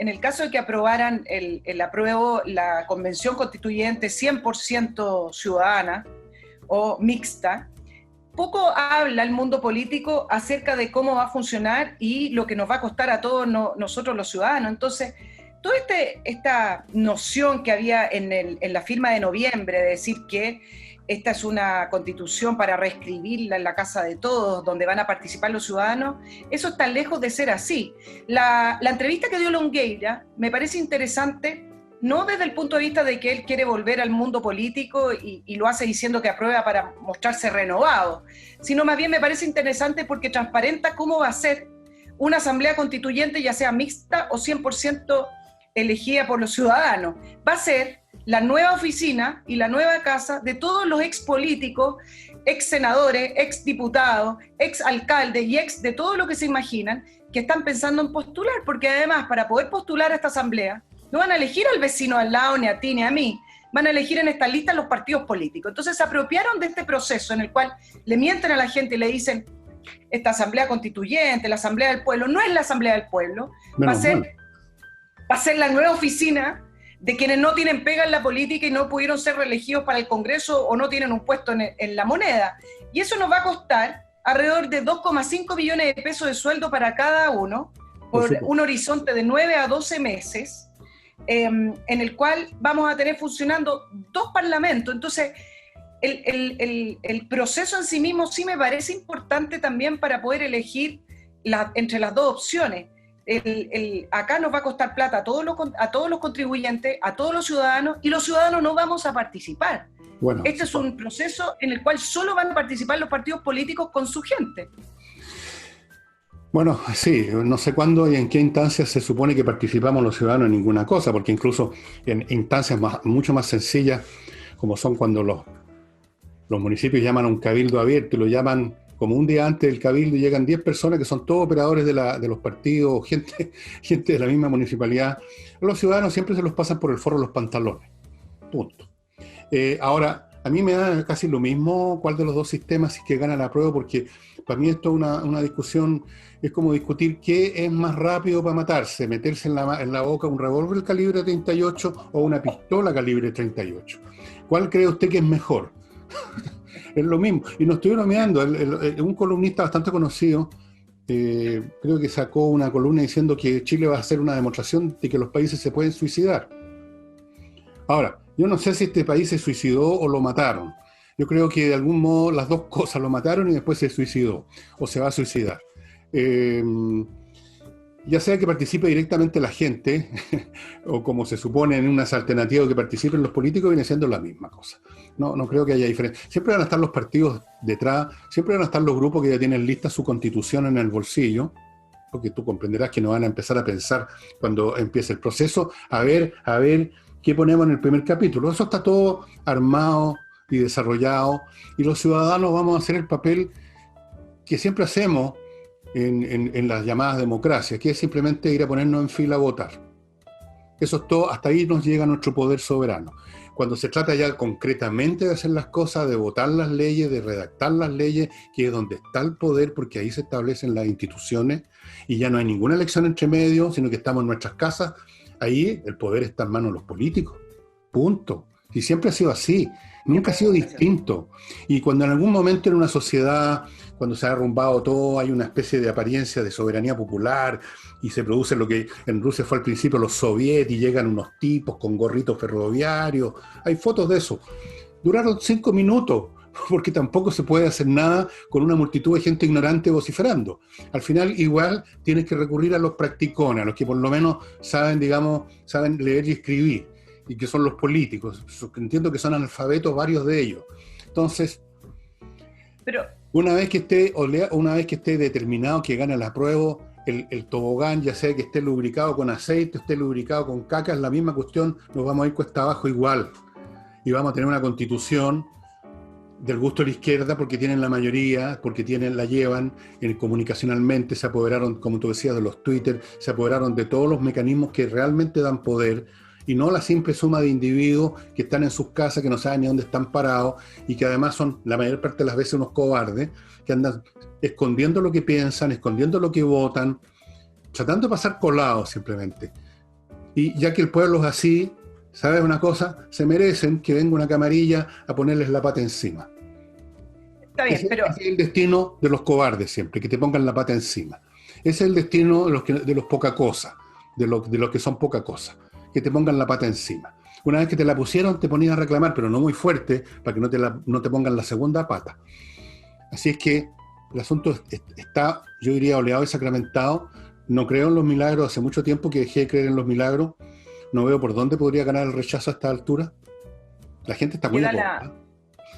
el caso de que aprobaran el apruebo, la convención constituyente 100% ciudadana o mixta, poco habla el mundo político acerca de cómo va a funcionar y lo que nos va a costar a todos nosotros los ciudadanos. Entonces, toda esta noción que había en la firma de noviembre de decir que esta es una constitución para reescribirla en la casa de todos, donde van a participar los ciudadanos, eso está lejos de ser así. La entrevista que dio Longueira me parece interesante, no desde el punto de vista de que él quiere volver al mundo político y lo hace diciendo que aprueba para mostrarse renovado, sino más bien me parece interesante porque transparenta cómo va a ser una asamblea constituyente, ya sea mixta o 100% elegida por los ciudadanos. Va a ser la nueva oficina y la nueva casa de todos los ex políticos, ex senadores, ex diputados, ex alcaldes y ex de todo lo que se imaginan que están pensando en postular, porque además para poder postular a esta asamblea no van a elegir al vecino al lado, ni a ti, ni a mí, van a elegir en esta lista los partidos políticos. Entonces se apropiaron de este proceso en el cual le mienten a la gente y le dicen esta asamblea constituyente, la asamblea del pueblo, no es la asamblea del pueblo, va a ser la nueva oficina de quienes no tienen pega en la política y no pudieron ser reelegidos para el Congreso o no tienen un puesto en la moneda. Y eso nos va a costar alrededor de 2,5 millones de pesos de sueldo para cada uno, por un horizonte de 9 a 12 meses, en el cual vamos a tener funcionando 2 parlamentos. Entonces, el proceso en sí mismo sí me parece importante también para poder elegir entre las 2 opciones. Acá nos va a costar plata a todos los contribuyentes, a todos los ciudadanos, y los ciudadanos no vamos a participar. Bueno, este es un proceso en el cual solo van a participar los partidos políticos con su gente. Bueno, sí, no sé cuándo y en qué instancias se supone que participamos los ciudadanos en ninguna cosa, porque incluso en instancias mucho más sencillas, como son cuando los municipios llaman a un cabildo abierto y lo llaman como un día antes del cabildo y llegan 10 personas que son todos operadores de los partidos, gente, gente de la misma municipalidad, los ciudadanos siempre se los pasan por el forro de los pantalones. Punto. Ahora, a mí me da casi lo mismo cuál de los dos sistemas si es que gana la prueba, porque para mí esto es una discusión, es como discutir qué es más rápido para matarse, meterse en la boca un revólver calibre 38 o una pistola calibre 38. ¿Cuál cree usted que es mejor? Es lo mismo. Y nos estuvieron mirando, un columnista bastante conocido, creo que sacó una columna diciendo que Chile va a hacer una demostración de que los países se pueden suicidar. Ahora, yo no sé si este país se suicidó o lo mataron. Yo creo que de algún modo las dos cosas, lo mataron y después se suicidó, o se va a suicidar. Eh, ya sea que participe directamente la gente, o como se supone en unas alternativas que participen los políticos, viene siendo la misma cosa. No creo que haya diferencia. Siempre van a estar los partidos detrás, siempre van a estar los grupos que ya tienen lista su constitución en el bolsillo, porque tú comprenderás que no van a empezar a pensar cuando empiece el proceso, a ver qué ponemos en el primer capítulo. Eso está todo armado y desarrollado, y los ciudadanos vamos a hacer el papel que siempre hacemos en las llamadas democracias, que es simplemente ir a ponernos en fila a votar. Eso es todo, hasta ahí nos llega nuestro poder soberano. Cuando se trata ya concretamente de hacer las cosas, de votar las leyes, de redactar las leyes, que es donde está el poder, porque ahí se establecen las instituciones, y ya no hay ninguna elección entre medio, sino que estamos en nuestras casas, ahí el poder está en manos de los políticos. Punto. Y siempre ha sido así, nunca ha sido distinto. Y cuando en algún momento en una sociedad, cuando se ha derrumbado todo, hay una especie de apariencia de soberanía popular y se produce lo que en Rusia fue al principio los soviets y llegan unos tipos con gorritos ferroviarios. Hay fotos de eso. Duraron 5 minutos, porque tampoco se puede hacer nada con una multitud de gente ignorante vociferando. Al final igual tienes que recurrir a los practicones, a los que por lo menos saben, digamos, saben leer y escribir, y que son los políticos. Entiendo que son analfabetos varios de ellos. Entonces, pero una vez que esté determinado que gane la prueba, el tobogán, ya sea que esté lubricado con aceite, esté lubricado con caca, es la misma cuestión, nos vamos a ir cuesta abajo igual. Y vamos a tener una constitución del gusto de la izquierda porque tienen la mayoría, porque la llevan comunicacionalmente, se apoderaron, como tú decías, de los Twitter, se apoderaron de todos los mecanismos que realmente dan poder, y no la simple suma de individuos que están en sus casas, que no saben ni dónde están parados, y que además son la mayor parte de las veces unos cobardes, que andan escondiendo lo que piensan, escondiendo lo que votan, tratando de pasar colados simplemente. Y ya que el pueblo es así, ¿sabes una cosa? Se merecen que venga una camarilla a ponerles la pata encima. Está bien, pero ese es el destino de los cobardes siempre, que te pongan la pata encima. Ese es el destino de los poca cosa, de los que son poca cosa, que te pongan la pata encima. Una vez que te la pusieron, te ponías a reclamar, pero no muy fuerte, para que no te pongan la segunda pata. Así es que el asunto está, yo diría, oleado y sacramentado. No creo en los milagros, hace mucho tiempo que dejé de creer en los milagros. No veo por dónde podría ganar el rechazo a esta altura. La gente está muy acuerda.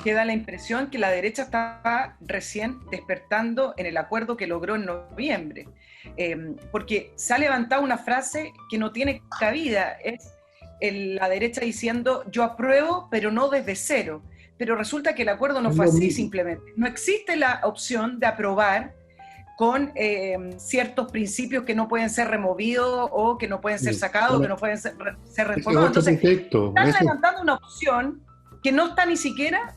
Queda la impresión que la derecha está recién despertando en el acuerdo que logró en noviembre. Porque se ha levantado una frase que no tiene cabida. Es la derecha diciendo, yo apruebo, pero no desde cero. Pero resulta que el acuerdo no fue así simplemente. No existe la opción de aprobar con ciertos principios que no pueden ser removidos o que no pueden ser sacados, que no pueden ser reformados. Entonces, están levantando una opción que no está ni siquiera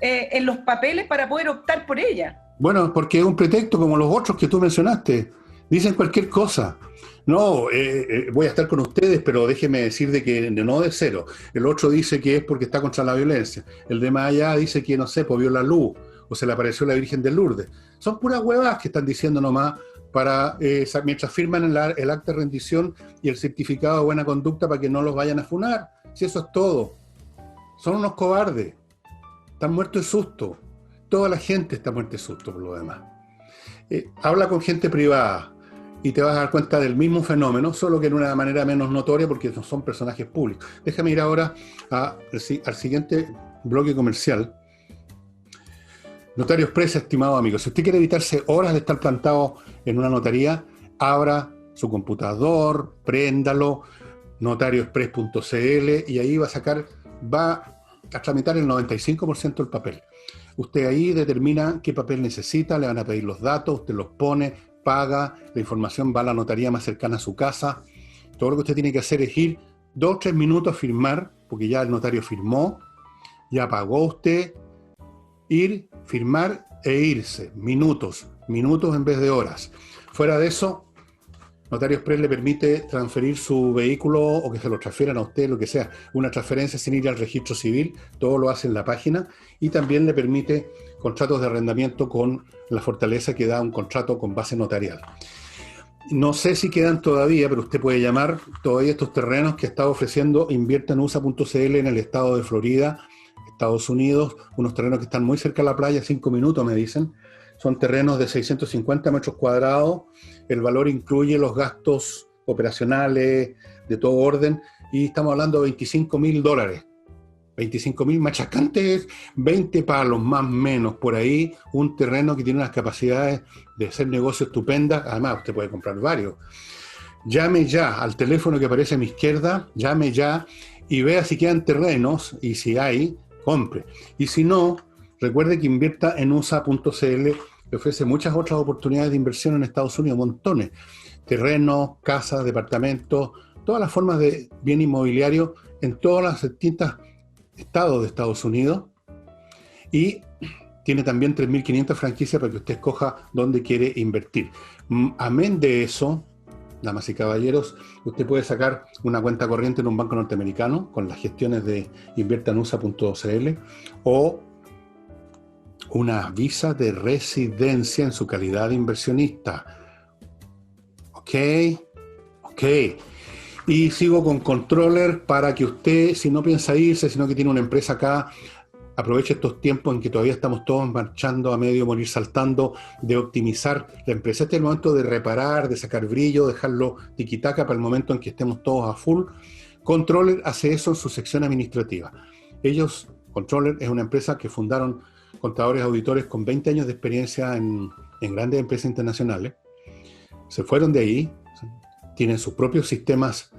en los papeles para poder optar por ella. Bueno, porque es un pretexto como los otros que tú mencionaste. Dicen cualquier cosa. No, voy a estar con ustedes, pero déjeme decir de que no de cero. El otro dice que es porque está contra la violencia. El de más allá dice que, no sé, pues vio la luz o se le apareció la Virgen de Lourdes. Son puras huevas que están diciendo nomás para mientras firman el acta de rendición y el certificado de buena conducta para que no los vayan a funar. Si eso es todo. Son unos cobardes. Están muertos de susto. Toda la gente está muerta de susto por lo demás. Habla con gente privada y te vas a dar cuenta del mismo fenómeno, solo que de una manera menos notoria porque no son personajes públicos. Déjame ir ahora al siguiente bloque comercial. Notario Express, estimado amigo, si usted quiere evitarse horas de estar plantado en una notaría, abra su computador, préndalo, notarioexpress.cl, y ahí va a tramitar el 95% del papel. Usted ahí determina qué papel necesita, le van a pedir los datos, usted los pone, paga, la información va a la notaría más cercana a su casa. Todo lo que usted tiene que hacer es ir 2 o 3 minutos a firmar, porque ya el notario firmó, ya pagó usted, ir, firmar e irse. Minutos en vez de horas. Fuera de eso, Notario Express le permite transferir su vehículo o que se lo transfieran a usted, lo que sea. Una transferencia sin ir al registro civil, todo lo hace en la página, y también le permite contratos de arrendamiento con la fortaleza que da un contrato con base notarial. No sé si quedan todavía, pero usted puede llamar todavía estos terrenos que está ofreciendo inviertanusa.cl en el estado de Florida, Estados Unidos, unos terrenos que están muy cerca de la playa, 5 minutos me dicen. Son terrenos de 650 metros cuadrados, el valor incluye los gastos operacionales de todo orden, y estamos hablando de $25,000. 25,000 machacantes, 20 palos más o menos por ahí, un terreno que tiene unas capacidades de hacer negocio estupendas. Además, usted puede comprar varios. Llame ya al teléfono que aparece a mi izquierda, llame ya y vea si quedan terrenos, y si hay, compre. Y si no, recuerde que invierta en USA.cl, le ofrece muchas otras oportunidades de inversión en Estados Unidos, montones. Terrenos, casas, departamentos, todas las formas de bien inmobiliario en todas las distintas estados de Estados Unidos, y tiene también 3.500 franquicias para que usted escoja dónde quiere invertir. Amén de eso, damas y caballeros, usted puede sacar una cuenta corriente en un banco norteamericano con las gestiones de inviertanusa.cl o una visa de residencia en su calidad de inversionista. Ok. Y sigo con Controller para que usted, si no piensa irse, sino que tiene una empresa acá, aproveche estos tiempos en que todavía estamos todos marchando a medio morir saltando, de optimizar la empresa. Este es el momento de reparar, de sacar brillo, dejarlo tiquitaca para el momento en que estemos todos a full. Controller hace eso en su sección administrativa. Controller es una empresa que fundaron contadores auditores con 20 años de experiencia en grandes empresas internacionales. Se fueron de ahí, tienen sus propios sistemas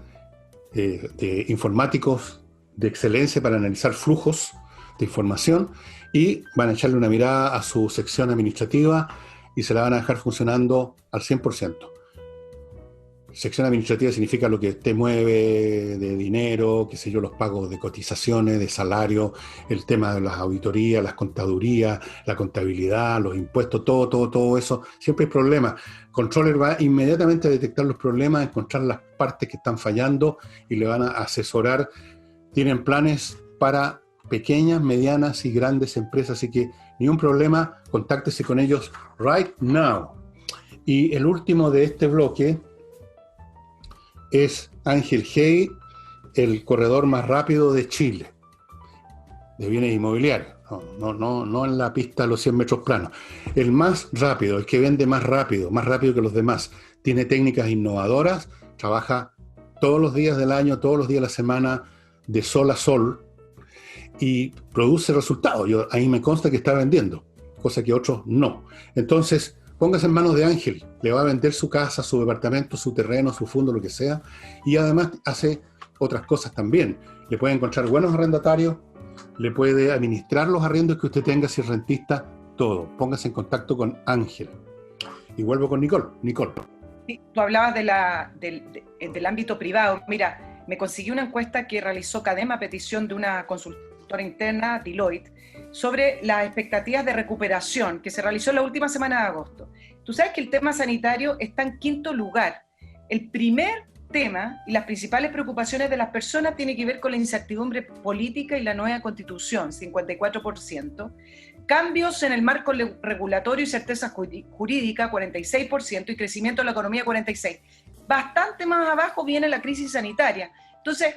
de informáticos de excelencia para analizar flujos de información, y van a echarle una mirada a su sección administrativa y se la van a dejar funcionando al 100%. Sección administrativa significa lo que usted mueve de dinero, qué sé yo, los pagos de cotizaciones, de salario, el tema de las auditorías, las contadurías, la contabilidad, los impuestos, todo eso. Siempre hay problemas. Controller va inmediatamente a detectar los problemas, a encontrar las partes que están fallando y le van a asesorar. Tienen planes para pequeñas, medianas y grandes empresas, así que ni un problema, contáctese con ellos right now. Y el último de este bloque es Ángel Hey, el corredor más rápido de Chile, de bienes inmobiliarios. No en la pista de los 100 metros planos. El más rápido, el que vende más rápido que los demás. Tiene técnicas innovadoras, trabaja todos los días del año, todos los días de la semana, de sol a sol, y produce resultados. Ahí me consta que está vendiendo, cosa que otros no. Entonces, póngase en manos de Ángel, le va a vender su casa, su departamento, su terreno, su fondo, lo que sea, y además hace otras cosas también. Le puede encontrar buenos arrendatarios, le puede administrar los arriendos que usted tenga, si es rentista, todo. Póngase en contacto con Ángel. Y vuelvo con Nicole. Sí, tú hablabas del ámbito privado. Mira, me conseguí una encuesta que realizó Cadema a petición de una consultora interna, Deloitte, sobre las expectativas de recuperación que se realizó en la última semana de agosto. Tú sabes que el tema sanitario está en quinto lugar. El primer tema y las principales preocupaciones de las personas tienen que ver con la incertidumbre política y la nueva constitución, 54%. Cambios en el marco regulatorio y certeza jurídica, 46%, y crecimiento de la economía, 46%. Bastante más abajo viene la crisis sanitaria. Entonces,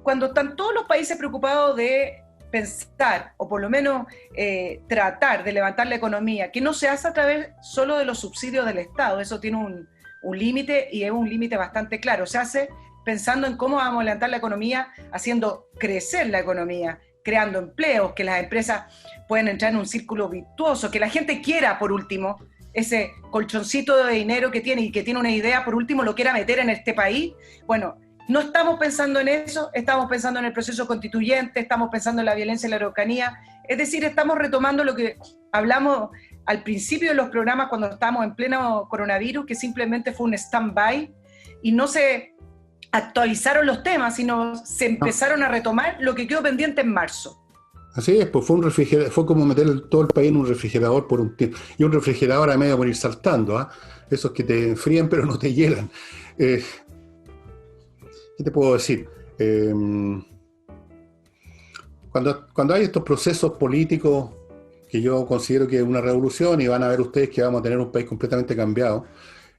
cuando están todos los países preocupados de pensar, o por lo menos tratar de levantar la economía, que no se hace a través solo de los subsidios del Estado, eso tiene un límite, y es un límite bastante claro, se hace pensando en cómo vamos a levantar la economía, haciendo crecer la economía, creando empleos, que las empresas puedan entrar en un círculo virtuoso, que la gente quiera, por último, ese colchoncito de dinero que tiene y que tiene una idea, por último, lo quiera meter en este país. Bueno, no estamos pensando en eso, estamos pensando en el proceso constituyente, estamos pensando en la violencia en la Araucanía, es decir, estamos retomando lo que hablamos al principio de los programas cuando estábamos en pleno coronavirus, que simplemente fue un stand-by y no se actualizaron los temas, sino se empezaron a retomar lo que quedó pendiente en marzo. Así es, pues fue como meter todo el país en un refrigerador por un tiempo. Y un refrigerador a medio por ir saltando, ¿ah? Esos que te enfrían pero no te hielan. ¿Qué te puedo decir? Cuando hay estos procesos políticos, que yo considero que es una revolución, y van a ver ustedes que vamos a tener un país completamente cambiado,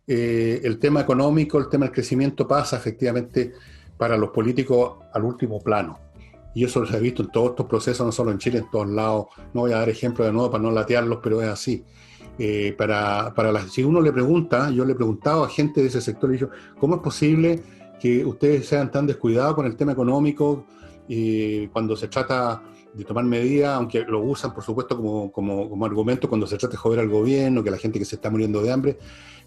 el tema económico, el tema del crecimiento pasa efectivamente para los políticos al último plano. Y eso se ha visto en todos estos procesos, no solo en Chile, en todos lados. No voy a dar ejemplos de nuevo para no latearlos, pero es así. Si uno le pregunta, yo le he preguntado a gente de ese sector, y digo, ¿cómo es posible que ustedes sean tan descuidados con el tema económico cuando se trata de tomar medidas, aunque lo usan, por supuesto, como argumento cuando se trata de joder al gobierno, que la gente que se está muriendo de hambre?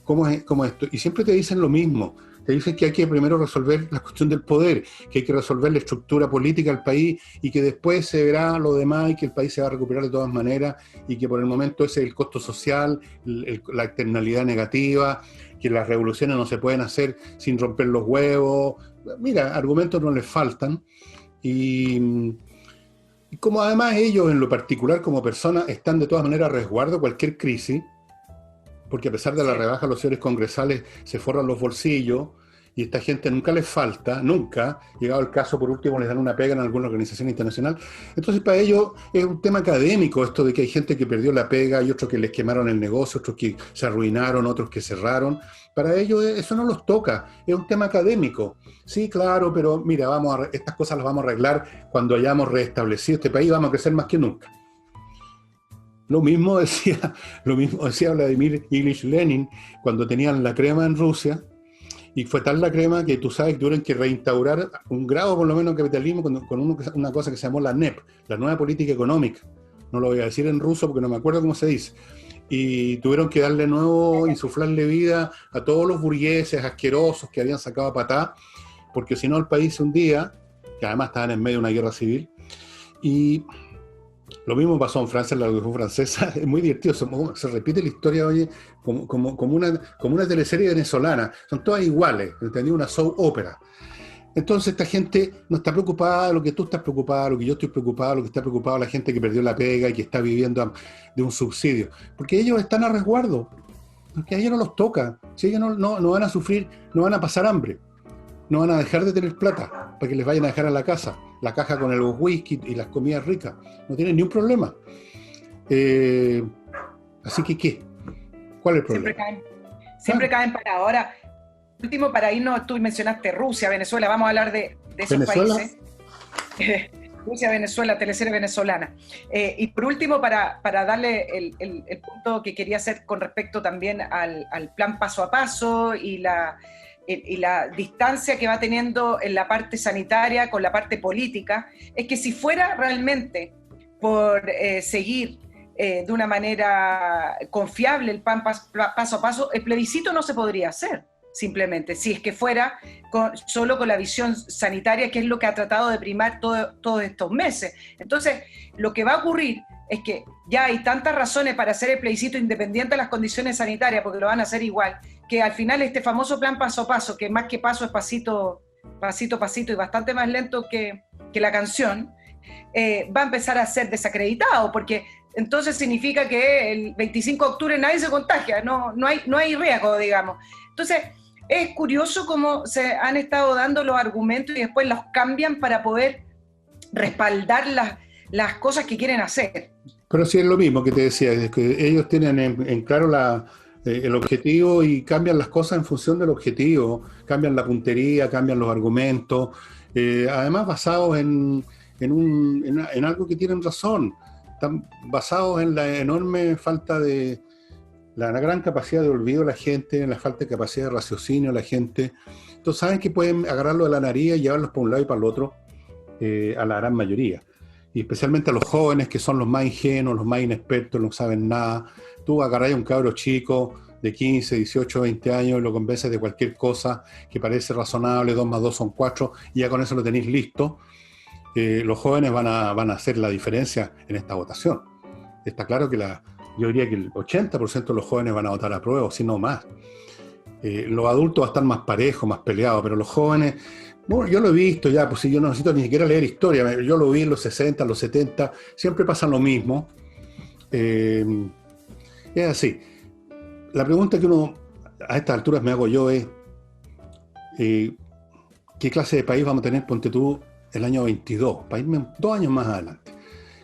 ¿Cómo es esto? Y siempre te dicen lo mismo. Te dicen que hay que primero resolver la cuestión del poder, que hay que resolver la estructura política del país y que después se verá lo demás y que el país se va a recuperar de todas maneras y que por el momento ese es el costo social, la externalidad negativa, que las revoluciones no se pueden hacer sin romper los huevos. Mira, argumentos no les faltan y como además ellos en lo particular como personas están de todas maneras a resguardo de cualquier crisis, porque a pesar de la rebaja los señores congresales se forran los bolsillos y esta gente nunca les falta, nunca, llegado el caso por último les dan una pega en alguna organización internacional. Entonces para ellos es un tema académico esto de que hay gente que perdió la pega y otros que les quemaron el negocio, otros que se arruinaron, otros que cerraron. Para ellos eso no los toca, es un tema académico. Sí, claro, pero mira, estas cosas las vamos a arreglar cuando hayamos restablecido este país, vamos a crecer más que nunca. Lo mismo decía Vladimir Ilich Lenin cuando tenían la crema en Rusia, y fue tal la crema que tú sabes que tuvieron que reinstaurar un grado por lo menos de capitalismo con una cosa que se llamó la NEP, la nueva política económica. No lo voy a decir en ruso porque no me acuerdo cómo se dice. Y tuvieron que darle nuevo, insuflarle vida a todos los burgueses asquerosos que habían sacado a patá, porque si no el país se hundía, que además estaban en medio de una guerra civil. Y lo mismo pasó en Francia, en la Revolución Francesa. Es muy divertido, se repite la historia, oye, como una teleserie venezolana. Son todas iguales, ¿entendí? Una soap opera. Entonces esta gente no está preocupada de lo que tú estás preocupado, lo que yo estoy preocupado, lo que está preocupado la gente que perdió la pega y que está viviendo de un subsidio. Porque ellos están a resguardo, porque a ellos no los toca. Si ellos no van a sufrir, no van a pasar hambre, no van a dejar de tener plata para que les vayan a dejar a la casa la caja con el whisky y las comidas ricas. No tienen ni un problema. Así que, ¿qué? ¿Cuál es el problema? Siempre caen para ahora. Último, para irnos, tú mencionaste Rusia, Venezuela, vamos a hablar de esos ¿Venezuela? países. Rusia, Venezuela, teleserie venezolana. Y por último, para darle el punto que quería hacer con respecto también al plan paso a paso y la distancia que va teniendo en la parte sanitaria con la parte política, es que si fuera realmente por seguir de una manera confiable el plan paso a paso, el plebiscito no se podría hacer, simplemente, si es que fuera solo con la visión sanitaria, que es lo que ha tratado de primar todos estos meses. Entonces, lo que va a ocurrir es que ya hay tantas razones para hacer el plebiscito independiente de las condiciones sanitarias, porque lo van a hacer igual, que al final este famoso plan paso a paso, que más que paso es pasito, pasito, pasito, y bastante más lento que la canción, va a empezar a ser desacreditado, porque entonces significa que el 25 de octubre nadie se contagia, no hay riesgo, digamos. Entonces, es curioso cómo se han estado dando los argumentos y después los cambian para poder respaldar las cosas que quieren hacer. Pero sí es lo mismo que te decía, es que ellos tienen en claro el objetivo y cambian las cosas en función del objetivo, cambian la puntería, cambian los argumentos, además basados en algo que tienen razón, están basados en la enorme falta de la gran capacidad de olvido de la gente, en la falta de capacidad de raciocinio de la gente. Entonces saben que pueden agarrarlo de la nariz y llevarlos para un lado y para el otro, a la gran mayoría. y especialmente a los jóvenes que son los más ingenuos, los más inexpertos, no saben nada. Tú agarrás a un cabro chico de 15, 18, 20 años y lo convences de cualquier cosa que parece razonable, 2 más 2 son 4, y ya con eso lo tenéis listo. Los jóvenes van a hacer la diferencia en esta votación. Está claro que yo diría que el 80% de los jóvenes van a votar a prueba, si no más. Los adultos van a estar más parejos, más peleados, pero los jóvenes, bueno, yo lo he visto ya, pues si yo no necesito ni siquiera leer historia, yo lo vi en los 60, en los 70, siempre pasa lo mismo. Es así. La pregunta que uno a estas alturas me hago yo es, ¿qué clase de país vamos a tener, ponte tú, el año 22? Para irme 2 años más adelante.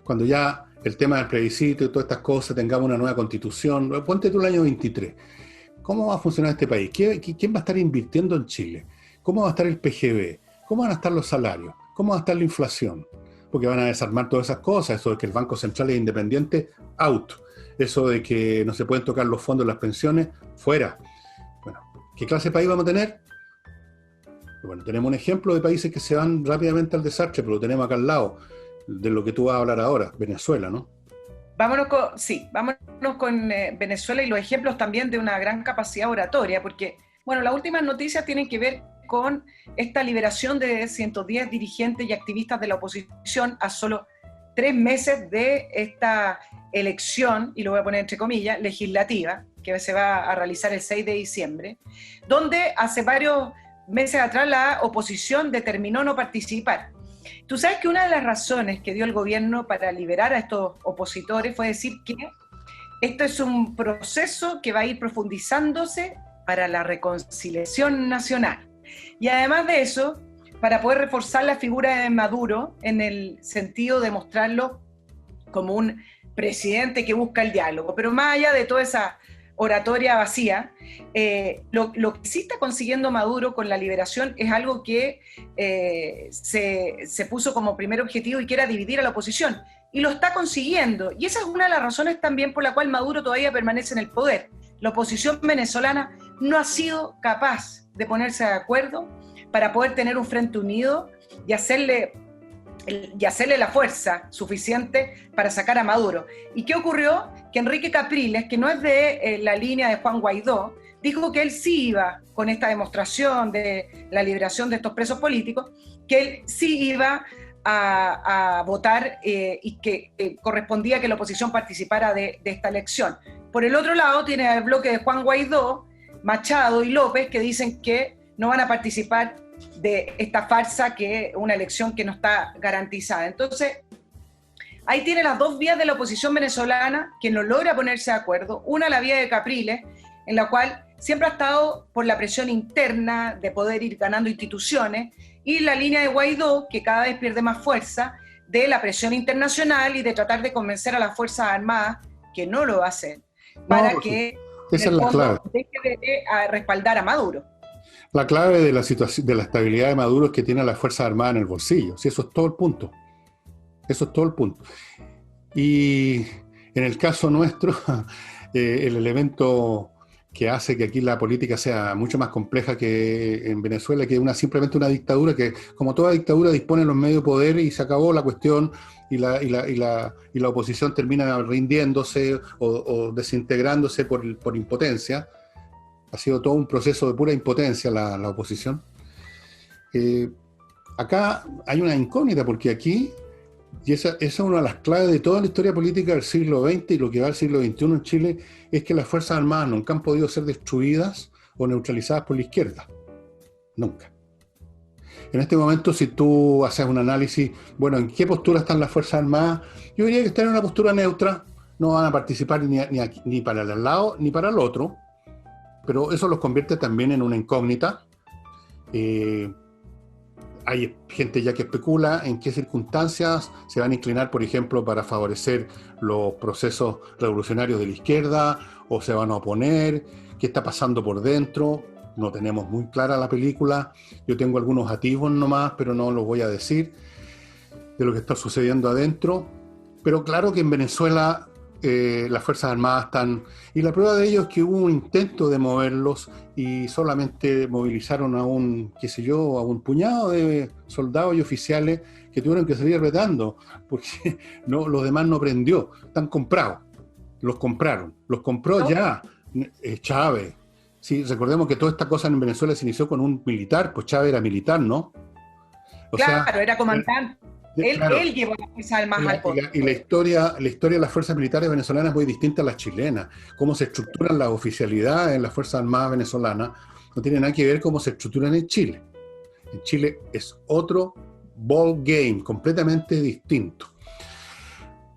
Cuando ya el tema del plebiscito y todas estas cosas, tengamos una nueva constitución, ponte tú el año 23. ¿Cómo va a funcionar este país? ¿Quién va a estar invirtiendo en Chile? ¿Cómo va a estar el PGB? ¿Cómo van a estar los salarios? ¿Cómo va a estar la inflación? Porque van a desarmar todas esas cosas, eso de que el Banco Central es independiente, out. Eso de que no se pueden tocar los fondos de las pensiones, fuera. Bueno, ¿qué clase de país vamos a tener? Bueno, tenemos un ejemplo de países que se van rápidamente al desastre, pero lo tenemos acá al lado, de lo que tú vas a hablar ahora, Venezuela, ¿no? Vámonos con Venezuela y los ejemplos también de una gran capacidad oratoria, porque, bueno, las últimas noticias tienen que ver con esta liberación de 110 dirigentes y activistas de la oposición a solo 3 meses de esta elección, y lo voy a poner entre comillas, legislativa, que se va a realizar el 6 de diciembre, donde hace varios meses atrás la oposición determinó no participar. Tú sabes que una de las razones que dio el gobierno para liberar a estos opositores fue decir que esto es un proceso que va a ir profundizándose para la reconciliación nacional. Y además de eso, para poder reforzar la figura de Maduro en el sentido de mostrarlo como un presidente que busca el diálogo. Pero más allá de toda esa oratoria vacía, lo que sí está consiguiendo Maduro con la liberación es algo que se puso como primer objetivo y que era dividir a la oposición. Y lo está consiguiendo. Y esa es una de las razones también por la cual Maduro todavía permanece en el poder. La oposición venezolana no ha sido capaz de ponerse de acuerdo para poder tener un frente unido y hacerle la fuerza suficiente para sacar a Maduro. ¿Y qué ocurrió? Que Enrique Capriles, que no es de la línea de Juan Guaidó, dijo que él sí iba, con esta demostración de la liberación de estos presos políticos, que él sí iba a votar y que correspondía que la oposición participara de esta elección. Por el otro lado, tiene el bloque de Juan Guaidó, Machado y López, que dicen que no van a participar de esta farsa, que es una elección que no está garantizada. Entonces, ahí tiene las dos vías de la oposición venezolana que no logra ponerse de acuerdo. Una, la vía de Capriles, en la cual siempre ha estado por la presión interna de poder ir ganando instituciones, y la línea de Guaidó, que cada vez pierde más fuerza, de la presión internacional y de tratar de convencer a las Fuerzas Armadas, que no lo va a hacer, para que esa es la clave. Deje de respaldar a Maduro. La clave de la situación, de la estabilidad de Maduro, es que tiene a las Fuerzas Armadas en el bolsillo. Sí, eso es todo el punto. Eso es todo el punto. Y en el caso nuestro, el elemento que hace que aquí la política sea mucho más compleja que en Venezuela, que es simplemente una dictadura que, como toda dictadura, dispone de los medios de poder y se acabó la cuestión, y la oposición termina rindiéndose o desintegrándose por impotencia. Ha sido todo un proceso de pura impotencia la oposición. Acá hay una incógnita, porque aquí, y esa es una de las claves de toda la historia política del siglo XX y lo que va al siglo XXI en Chile, es que las Fuerzas Armadas nunca han podido ser destruidas o neutralizadas por la izquierda. Nunca. En este momento, si tú haces un análisis, bueno, ¿en qué postura están las Fuerzas Armadas? Yo diría que están en una postura neutra, no van a participar ni para el lado ni para el otro, pero eso los convierte también en una incógnita. Hay gente ya que especula en qué circunstancias se van a inclinar, por ejemplo, para favorecer los procesos revolucionarios de la izquierda, o se van a oponer, qué está pasando por dentro. No tenemos muy clara la película. Yo tengo algunos atisbos nomás, pero no los voy a decir, de lo que está sucediendo adentro. Pero claro que en Venezuela las Fuerzas Armadas están... Y la prueba de ello es que hubo un intento de moverlos y solamente movilizaron a un, qué sé yo, a un puñado de soldados y oficiales que tuvieron que salir retando, porque no, los demás no prendió. Están comprados, los compraron, los compró ya Chávez. Sí, recordemos que toda esta cosa en Venezuela se inició con un militar, pues Chávez era militar, ¿no? O claro, sea, era comandante. claro, Él llevó las Fuerzas Armadas al poder. y la historia de las fuerzas militares venezolanas es muy distinta a las chilenas. Cómo se estructuran las oficialidades en las Fuerzas Armadas venezolanas no tiene nada que ver cómo se estructuran en Chile. En Chile es otro ball game, completamente distinto.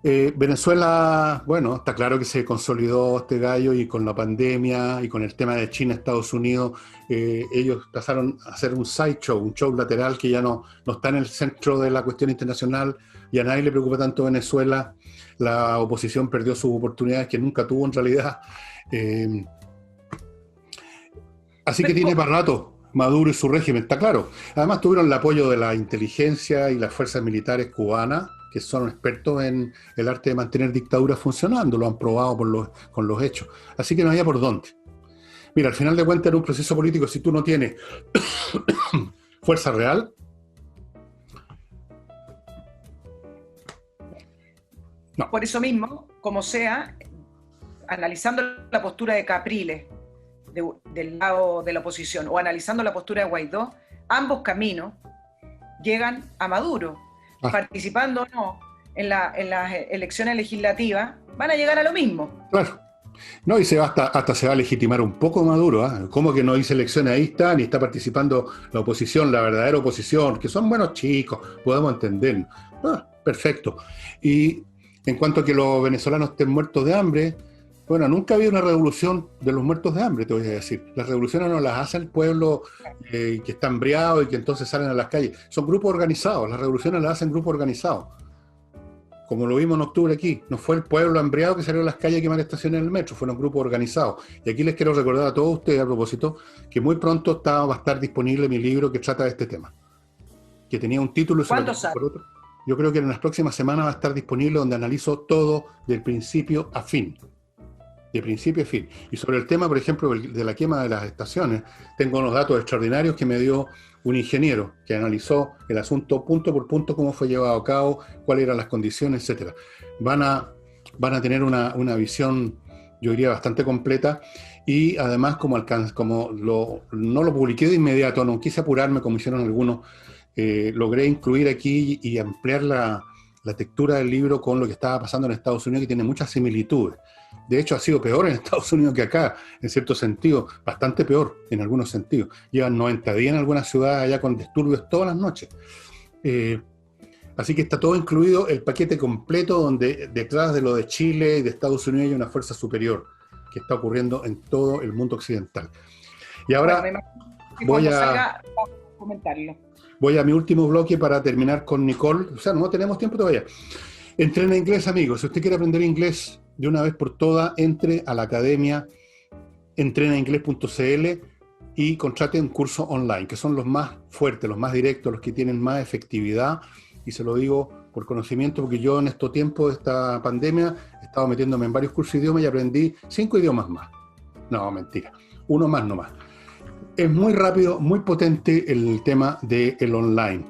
Venezuela, bueno, está claro que se consolidó este gallo y con la pandemia y con el tema de China, Estados Unidos, ellos pasaron a hacer un sideshow, un show lateral que ya no está en el centro de la cuestión internacional y a nadie le preocupa tanto Venezuela. La oposición perdió sus oportunidades que nunca tuvo en realidad. Así que tiene para rato Maduro y su régimen, está claro. Además tuvieron el apoyo de la inteligencia y las fuerzas militares cubanas, que son expertos en el arte de mantener dictaduras funcionando, lo han probado con los hechos. Así que no había por dónde. Mira, al final de cuentas en un proceso político, si tú no tienes fuerza real, no. Por eso mismo, como sea, analizando la postura de Capriles del lado de la oposición o analizando la postura de Guaidó, ambos caminos llegan a Maduro. Participando o no en las elecciones legislativas, van a llegar a lo mismo. Claro. No, y hasta se va a legitimar un poco Maduro, ¿eh? ¿Cómo que no hice elecciones? Ahí está, ni está participando la oposición, la verdadera oposición, que son buenos chicos, podemos entender. Perfecto. Y en cuanto a que los venezolanos estén muertos de hambre, bueno, nunca ha habido una revolución de los muertos de hambre, te voy a decir. Las revoluciones no las hace el pueblo que está hambriado y que entonces salen a las calles. Son grupos organizados, las revoluciones las hacen grupos organizados. Como lo vimos en octubre aquí, no fue el pueblo hambriado que salió a las calles a quemar estaciones en el metro, fueron grupos organizados. Y aquí les quiero recordar a todos ustedes, a propósito, que muy pronto va a estar disponible mi libro que trata de este tema. Que tenía un título y ¿cuándo sale? Por otro. Yo creo que en las próximas semanas va a estar disponible, donde analizo todo del principio a fin. De principio a fin. Y sobre el tema, por ejemplo, de la quema de las estaciones, tengo unos datos extraordinarios que me dio un ingeniero que analizó el asunto punto por punto, cómo fue llevado a cabo, cuáles eran las condiciones, etc. Van a tener una visión, yo diría, bastante completa, y además, no lo publiqué de inmediato, no quise apurarme como hicieron algunos, logré incluir aquí y ampliar la textura del libro con lo que estaba pasando en Estados Unidos, que tiene muchas similitudes. De hecho, ha sido peor en Estados Unidos que acá, en cierto sentido, bastante peor en algunos sentidos. Llevan 90 días en algunas ciudades allá con disturbios todas las noches. Así que está todo incluido, el paquete completo, donde detrás de lo de Chile y de Estados Unidos hay una fuerza superior que está ocurriendo en todo el mundo occidental. Y ahora voy a mi último bloque para terminar con Nicole. O sea, no tenemos tiempo todavía. Entrena inglés, amigos. Si usted quiere aprender inglés de una vez por todas, entre a la academia entrenainglés.cl y contrate un curso online, que son los más fuertes, los más directos, los que tienen más efectividad. Y se lo digo por conocimiento, porque yo en estos tiempos de esta pandemia he estado metiéndome en varios cursos de idiomas y aprendí 5 idiomas más. No, mentira. Uno más nomás. Es muy rápido, muy potente el tema del online.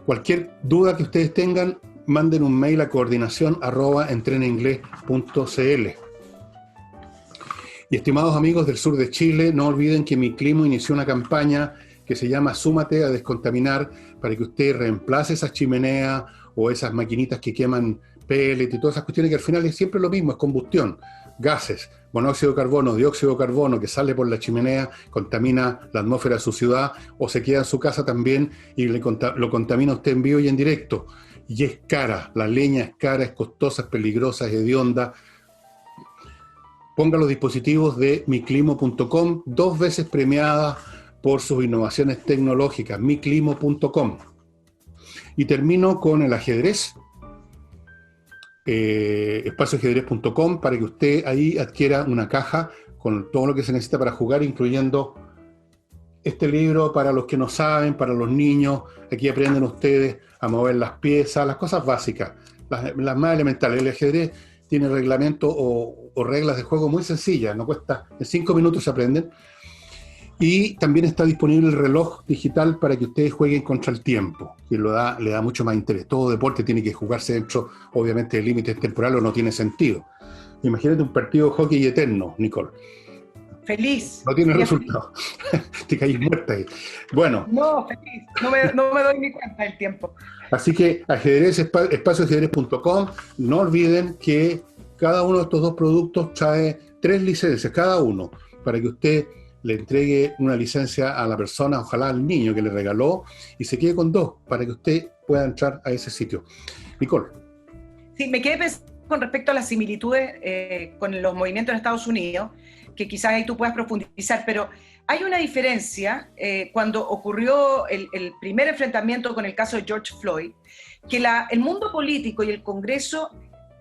Cualquier duda que ustedes tengan, manden un mail a coordinación@entrenainglés.cl. Y estimados amigos del sur de Chile, no olviden que Miclimo inició una campaña que se llama Súmate a Descontaminar, para que usted reemplace esas chimeneas o esas maquinitas que queman pellet y todas esas cuestiones que al final es siempre lo mismo, es combustión, gases, monóxido de carbono, dióxido de carbono que sale por la chimenea, contamina la atmósfera de su ciudad o se queda en su casa también y lo contamina usted en vivo y en directo. Y es cara, la leña es cara, es costosa, es peligrosa, es hedionda. Ponga los dispositivos de miclimo.com, 2 veces premiada por sus innovaciones tecnológicas, miclimo.com. Y termino con el ajedrez, espacioajedrez.com, para que usted ahí adquiera una caja con todo lo que se necesita para jugar, incluyendo este libro para los que no saben, para los niños. Aquí aprenden ustedes a mover las piezas, las cosas básicas, las más elementales. El ajedrez tiene reglamento o reglas de juego muy sencillas, no cuesta, en 5 minutos se aprenden. Y también está disponible el reloj digital para que ustedes jueguen contra el tiempo, que le da mucho más interés. Todo deporte tiene que jugarse dentro, obviamente, de límites temporales o no tiene sentido. Imagínate un partido de hockey eterno, Nicole. Feliz. No tiene resultado. Te caís muerta ahí. Bueno. No, feliz. No me doy ni cuenta del tiempo. Así que ajedrez, espacioajedrez.com, no olviden que cada uno de estos dos productos trae 3 licencias, cada uno, para que usted le entregue una licencia a la persona, ojalá al niño que le regaló, y se quede con 2, para que usted pueda entrar a ese sitio. Nicole. Sí, me quedé pensando con respecto a las similitudes con los movimientos en Estados Unidos, que quizás ahí tú puedas profundizar, pero hay una diferencia cuando ocurrió el primer enfrentamiento con el caso de George Floyd, que el mundo político y el Congreso,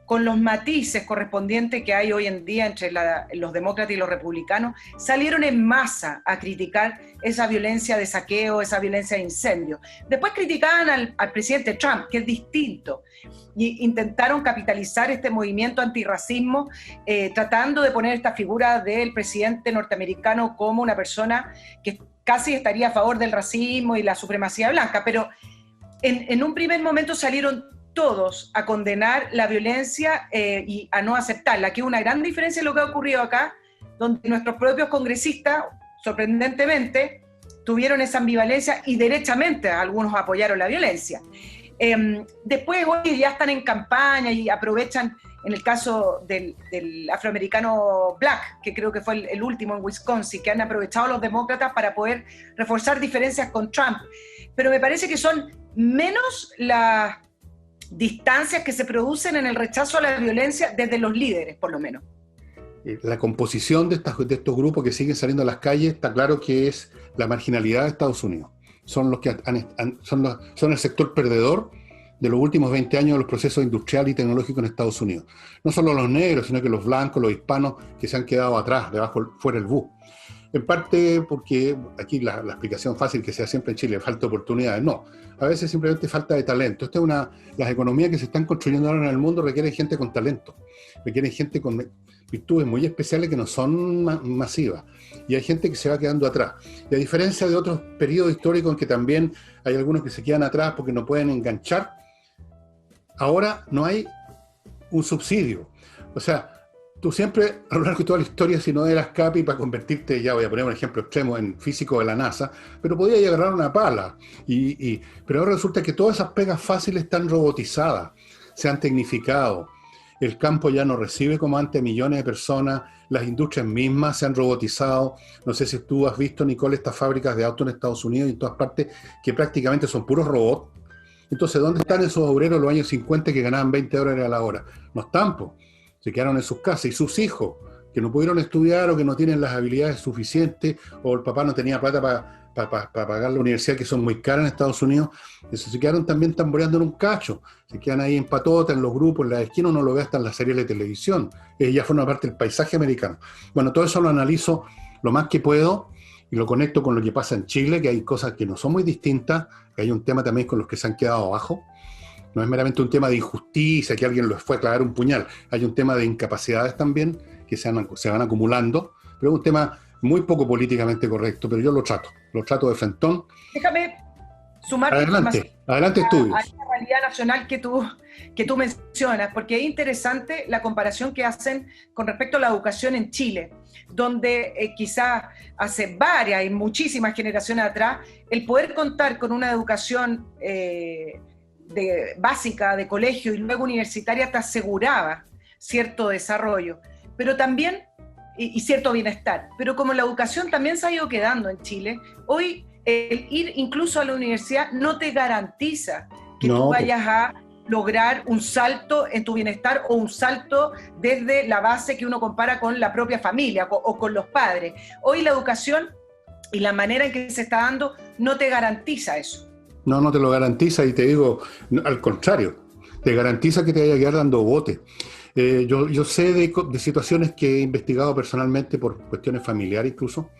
con los matices correspondientes que hay hoy en día entre los demócratas y los republicanos, salieron en masa a criticar esa violencia de saqueo, esa violencia de incendio. Después criticaban al presidente Trump, que es distinto, y intentaron capitalizar este movimiento antirracismo, tratando de poner esta figura del presidente norteamericano como una persona que casi estaría a favor del racismo y la supremacía blanca, pero en un primer momento salieron todos a condenar la violencia y a no aceptarla. Aquí hay una gran diferencia en lo que ha ocurrido acá, donde nuestros propios congresistas, sorprendentemente, tuvieron esa ambivalencia y derechamente algunos apoyaron la violencia. Después hoy ya están en campaña y aprovechan, en el caso del afroamericano Black, que creo que fue el último en Wisconsin, que han aprovechado los demócratas para poder reforzar diferencias con Trump. Pero me parece que son menos las distancias que se producen en el rechazo a la violencia desde los líderes, por lo menos. La composición de estos grupos que siguen saliendo a las calles está claro que es la marginalidad de Estados Unidos. Son los que son el sector perdedor de los últimos 20 años de los procesos industriales y tecnológicos en Estados Unidos. No solo los negros, sino que los blancos, los hispanos, que se han quedado atrás, fuera del bus. En parte porque aquí la explicación fácil que sea siempre en Chile, falta de oportunidades. No, a veces simplemente falta de talento. Las economías que se están construyendo ahora en el mundo requieren gente con talento, requieren gente con virtudes muy especiales que no son masivas. Y hay gente que se va quedando atrás. Y a diferencia de otros periodos históricos en que también hay algunos que se quedan atrás porque no pueden enganchar, ahora no hay un subsidio. O sea, tú siempre, a lo largo de toda la historia, si no eras capi para convertirte, ya voy a poner un ejemplo extremo, en físico de la NASA, pero podías agarrar una pala. Pero ahora resulta que todas esas pegas fáciles están robotizadas, se han tecnificado. El campo ya no recibe como antes millones de personas, las industrias mismas se han robotizado. No sé si tú has visto, Nicole, estas fábricas de autos en Estados Unidos y en todas partes, que prácticamente son puros robots. Entonces, ¿dónde están esos obreros de los años 50 que ganaban $20 a la hora? No están, po. Se quedaron en sus casas, y sus hijos, que no pudieron estudiar o que no tienen las habilidades suficientes, o el papá no tenía plata para pagar la universidad, que son muy caras en Estados Unidos, se quedaron también tamboreando en un cacho, se quedan ahí en patota, en los grupos, en la esquina, uno lo ve hasta en las series de televisión, ya forma parte del paisaje americano. Bueno, todo eso lo analizo lo más que puedo, y lo conecto con lo que pasa en Chile, que hay cosas que no son muy distintas, que hay un tema también con los que se han quedado abajo. No es meramente un tema de injusticia, que alguien los fue a clavar un puñal. Hay un tema de incapacidades también, que se van acumulando, pero es un tema muy poco políticamente correcto, pero yo lo trato de frentón. Déjame sumar adelante estudios. A la realidad nacional que tú mencionas, porque es interesante la comparación que hacen con respecto a la educación en Chile, donde quizás hace varias y muchísimas generaciones atrás, el poder contar con una educación básica, de colegio y luego universitaria te aseguraba cierto desarrollo, pero también y cierto bienestar. Pero como la educación también se ha ido quedando en Chile, hoy el ir incluso a la universidad no te garantiza que tú vayas a lograr un salto en tu bienestar o un salto desde la base que uno compara con la propia familia o con los padres. Hoy la educación y la manera en que se está dando no te garantiza eso. No te lo garantiza, y te digo, al contrario, te garantiza que te vaya a quedar dando bote. Yo sé de situaciones que he investigado personalmente por cuestiones familiares incluso.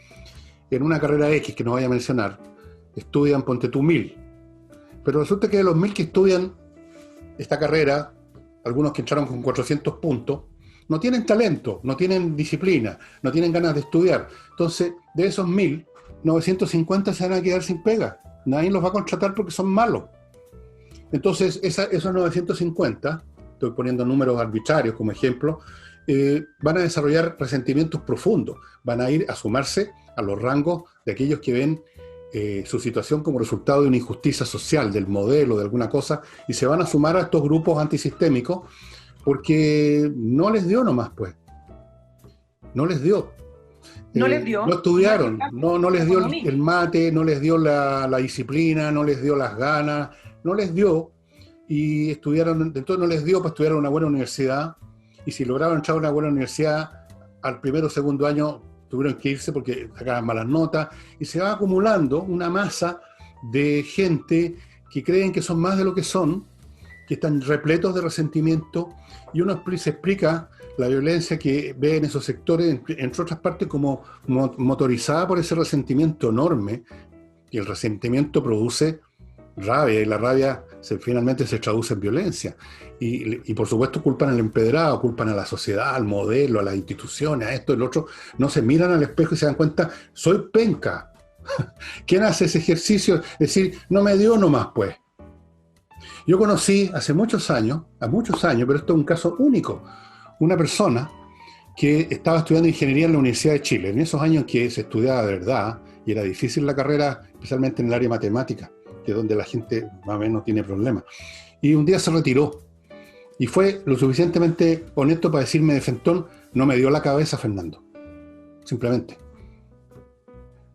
En una carrera X, que no voy a mencionar, estudian, ponte tú, 1000. Pero resulta que de los 1000 que estudian esta carrera, algunos que entraron con 400 puntos, no tienen talento, no tienen disciplina, no tienen ganas de estudiar. Entonces, de esos 1000, 950 se van a quedar sin pega. Nadie los va a contratar porque son malos. Entonces, esos 950, estoy poniendo números arbitrarios como ejemplo, van a desarrollar resentimientos profundos, van a ir a sumarse a los rangos de aquellos que ven su situación como resultado de una injusticia social, del modelo, de alguna cosa, y se van a sumar a estos grupos antisistémicos porque no les dio nomás, pues. No les dio. No les dio. No estudiaron, no les dio el mate, no les dio la disciplina, no les dio las ganas, no les dio, y estudiaron, entonces no les dio para estudiar en una buena universidad, y si lograron entrar a una buena universidad, al primero o segundo año tuvieron que irse porque sacaban malas notas, y se va acumulando una masa de gente que creen que son más de lo que son, que están repletos de resentimiento, y uno se explica la violencia que ve en esos sectores, entre otras partes, como motorizada por ese resentimiento enorme, y el resentimiento produce rabia, y la rabia finalmente se traduce en violencia. Y por supuesto culpan al empedrado, culpan a la sociedad, al modelo, a las instituciones, a esto y lo otro. No se miran al espejo y se dan cuenta, soy penca. ¿Quién hace ese ejercicio? Es decir, no me dio nomás, pues. Yo conocí hace muchos años, pero esto es un caso único, una persona que estaba estudiando ingeniería en la Universidad de Chile, en esos años que se estudiaba de verdad, y era difícil la carrera, especialmente en el área matemática, que es donde la gente más o menos tiene problemas. Y un día se retiró, y fue lo suficientemente honesto para decirme de frentón, no me dio la cabeza, Fernando, simplemente.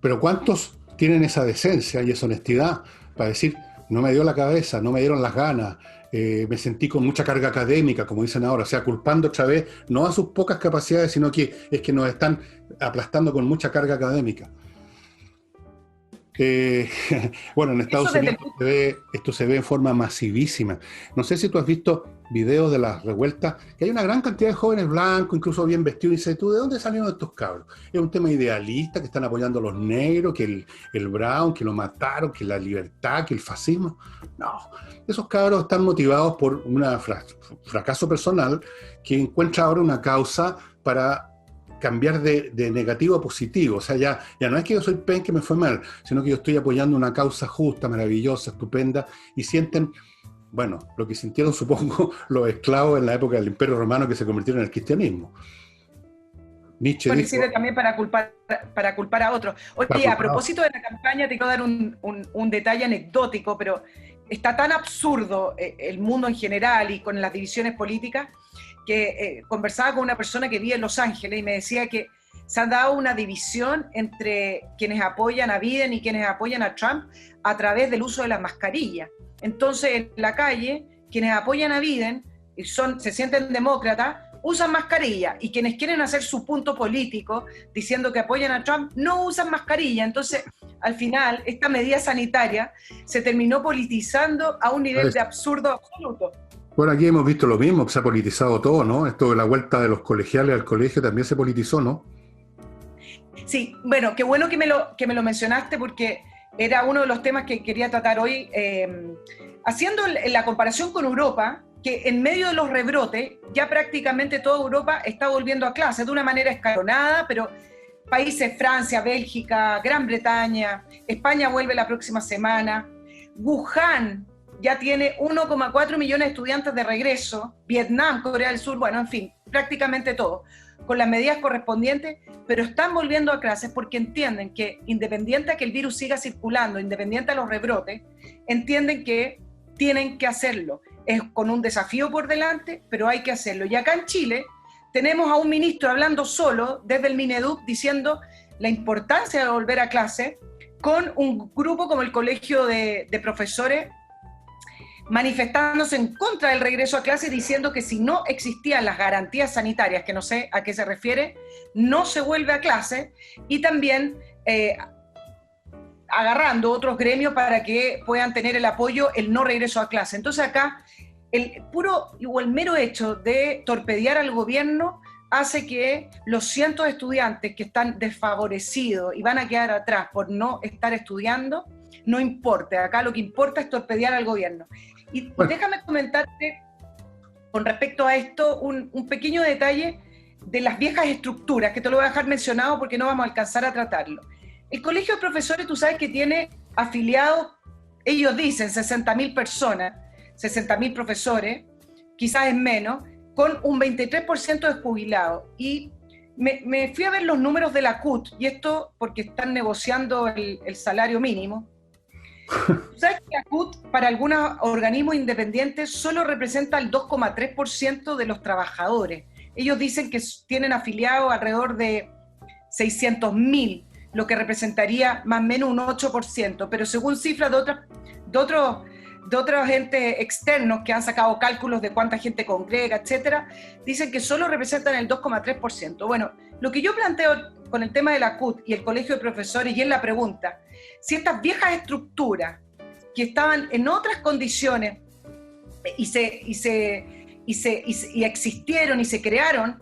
Pero ¿cuántos tienen esa decencia y esa honestidad para decir, no me dio la cabeza, no me dieron las ganas, me sentí con mucha carga académica, como dicen ahora, o sea, culpando otra vez, no a sus pocas capacidades, sino que es que nos están aplastando con mucha carga académica? Bueno, en Estados Unidos esto se ve en forma masivísima. No sé si tú has visto videos de las revueltas, que hay una gran cantidad de jóvenes blancos, incluso bien vestidos, y dices, ¿tú de dónde salieron estos cabros? Es un tema idealista, que están apoyando a los negros, que el Brown, que lo mataron, que la libertad, que el fascismo. No, esos cabros están motivados por un fracaso personal, que encuentra ahora una causa para cambiar de negativo a positivo. O sea, ya no es que yo soy pen que me fue mal, sino que yo estoy apoyando una causa justa, maravillosa, estupenda, y sienten, bueno, lo que sintieron, supongo, los esclavos en la época del Imperio Romano, que se convirtieron en el cristianismo. Nietzsche bueno, dijo, sirve también para culpar a otros. Oye, a propósito de la campaña, te quiero dar un detalle anecdótico, pero está tan absurdo el mundo en general y con las divisiones políticas, que conversaba con una persona que vive en Los Ángeles y me decía que se ha dado una división entre quienes apoyan a Biden y quienes apoyan a Trump a través del uso de las mascarillas. Entonces, en la calle, quienes apoyan a Biden y se sienten demócratas, usan mascarilla, y quienes quieren hacer su punto político diciendo que apoyan a Trump no usan mascarilla. Entonces, al final, esta medida sanitaria se terminó politizando a un nivel de absurdo absoluto. Bueno, aquí hemos visto lo mismo, que se ha politizado todo, ¿no? Esto de la vuelta de los colegiales al colegio también se politizó, ¿no? Sí, bueno, qué bueno que me lo mencionaste, porque era uno de los temas que quería tratar hoy, haciendo la comparación con Europa, que en medio de los rebrotes, ya prácticamente toda Europa está volviendo a clases de una manera escalonada, pero países, Francia, Bélgica, Gran Bretaña, España vuelve la próxima semana, Wuhan ya tiene 1,4 millones de estudiantes de regreso, Vietnam, Corea del Sur, bueno, en fin, prácticamente todo, con las medidas correspondientes, pero están volviendo a clases porque entienden que, independiente a que el virus siga circulando, independiente a los rebrotes, entienden que tienen que hacerlo. Es con un desafío por delante, pero hay que hacerlo. Y acá en Chile tenemos a un ministro hablando solo desde el Mineduc diciendo la importancia de volver a clase, con un grupo como el Colegio de Profesores manifestándose en contra del regreso a clase, diciendo que si no existían las garantías sanitarias, que no sé a qué se refiere, no se vuelve a clase, y también agarrando otros gremios para que puedan tener el apoyo, el no regreso a clase. Entonces acá el mero hecho de torpedear al gobierno hace que los cientos de estudiantes que están desfavorecidos y van a quedar atrás por no estar estudiando, no importa. Acá lo que importa es torpedear al gobierno. Y déjame comentarte con respecto a esto, un pequeño detalle de las viejas estructuras, que te lo voy a dejar mencionado porque no vamos a alcanzar a tratarlo. El Colegio de Profesores, tú sabes que tiene afiliados, ellos dicen 60.000 personas, 60.000 profesores, quizás es menos, con un 23% de jubilados. Y me fui a ver los números de la CUT, y esto porque están negociando el salario mínimo. ¿Tú sabes que la CUT, para algunos organismos independientes, solo representa el 2,3% de los trabajadores? Ellos dicen que tienen afiliados alrededor de 600.000, lo que representaría más o menos un 8%, pero según cifras de otros entes externos que han sacado cálculos de cuánta gente congrega, etcétera, dicen que solo representan el 2,3%. Bueno, lo que yo planteo con el tema de la CUT y el Colegio de Profesores, y es la pregunta, si estas viejas estructuras que estaban en otras condiciones y existieron y se crearon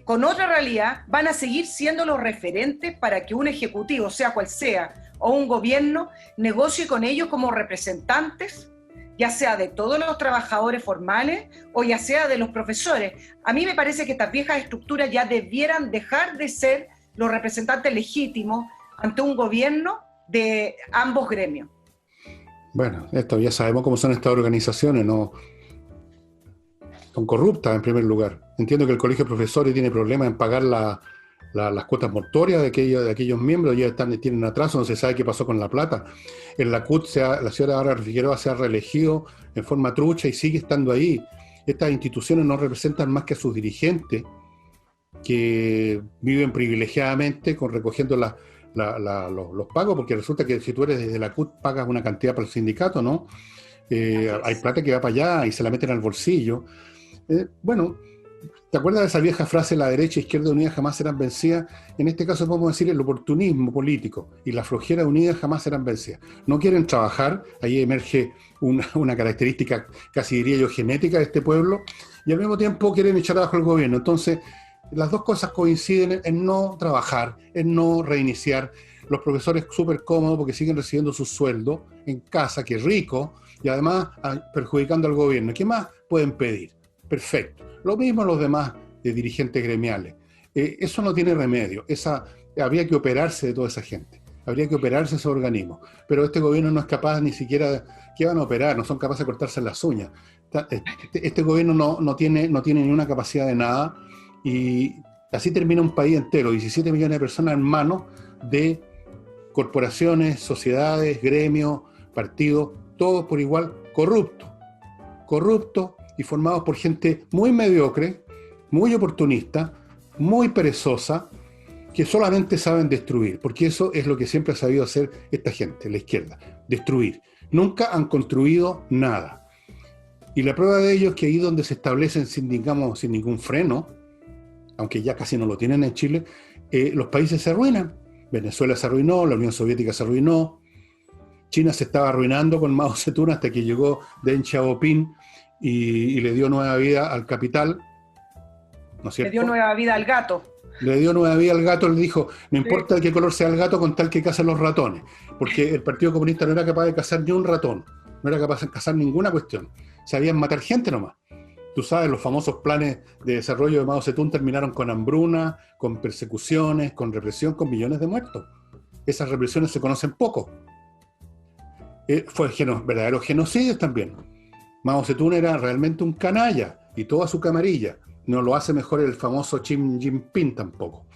con otra realidad, van a seguir siendo los referentes para que un ejecutivo, sea cual sea, o un gobierno, negocie con ellos como representantes, ya sea de todos los trabajadores formales o ya sea de los profesores. A mí me parece que estas viejas estructuras ya debieran dejar de ser los representantes legítimos ante un gobierno de ambos gremios. Bueno, esto ya sabemos cómo son estas organizaciones, ¿no? Son corruptas en primer lugar. Entiendo que el Colegio de Profesores tiene problemas en pagar las cuotas mortuorias de aquellos miembros, ya tienen atraso, no se sabe qué pasó con la plata. En la CUT, la señora Bárbara Figueroa se ha reelegido en forma trucha y sigue estando ahí. Estas instituciones no representan más que a sus dirigentes, que viven privilegiadamente recogiendo los pagos, porque resulta que si tú eres desde la CUT pagas una cantidad para el sindicato, ¿no? Hay plata que va para allá y se la meten al bolsillo. Bueno, ¿te acuerdas de esa vieja frase, la derecha e izquierda unida jamás serán vencidas? En este caso podemos decir el oportunismo político y la flojera unida jamás serán vencidas. No quieren trabajar, ahí emerge una característica, casi diría yo, genética de este pueblo, y al mismo tiempo quieren echar abajo el gobierno. Entonces, las dos cosas coinciden en no trabajar, en no reiniciar. Los profesores súper cómodos porque siguen recibiendo su sueldo en casa, que es rico, y además perjudicando al gobierno. ¿Qué más pueden pedir? Perfecto. Lo mismo los demás dirigentes gremiales. Eso no tiene remedio. Habría que operarse de toda esa gente. Habría que operarse de esos organismos. Pero este gobierno no es capaz ni siquiera... ¿Qué van a operar? No son capaces de cortarse las uñas. Este gobierno no tiene ni una capacidad de nada. Y así termina un país entero. 17 millones de personas en manos de corporaciones, sociedades, gremios, partidos, todos por igual corruptos y formados por gente muy mediocre, muy oportunista, muy perezosa, que solamente saben destruir, porque eso es lo que siempre ha sabido hacer esta gente, la izquierda, destruir. Nunca han construido nada. Y la prueba de ello es que ahí donde se establecen sin ningún freno, aunque ya casi no lo tienen en Chile, los países se arruinan. Venezuela se arruinó, la Unión Soviética se arruinó, China se estaba arruinando con Mao Zedong hasta que llegó Deng Xiaoping y le dio nueva vida al capital, ¿no es cierto? Le dio nueva vida al gato. Le dio nueva vida al gato, le dijo, no importa de qué color sea el gato con tal que cacen los ratones, porque el Partido Comunista no era capaz de cazar ni un ratón, no era capaz de cazar ninguna cuestión, sabían matar gente nomás. Tú sabes, los famosos planes de desarrollo de Mao Zedong terminaron con hambruna, con persecuciones, con represión, con millones de muertos. Esas represiones se conocen poco. Fue verdaderos genocidios también. Mao Zedong era realmente un canalla y toda su camarilla. No lo hace mejor el famoso Xi Jinping tampoco.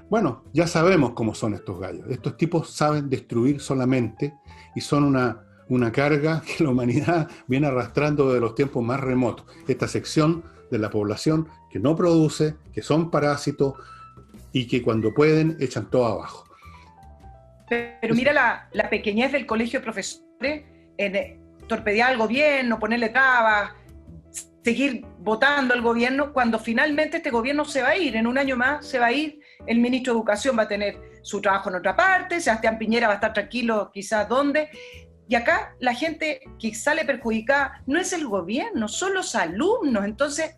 Bueno, ya sabemos cómo son estos gallos. Estos tipos saben destruir solamente y son una carga que la humanidad viene arrastrando desde los tiempos más remotos. Esta sección de la población que no produce, que son parásitos y que cuando pueden echan todo abajo. Pero mira la pequeñez del Colegio de Profesores en torpedear al gobierno, ponerle trabas, seguir votando al gobierno, cuando finalmente este gobierno se va a ir, en un año más se va a ir, el ministro de Educación va a tener su trabajo en otra parte, Sebastián Piñera va a estar tranquilo quizás donde, y acá la gente que sale perjudicada no es el gobierno, son los alumnos. Entonces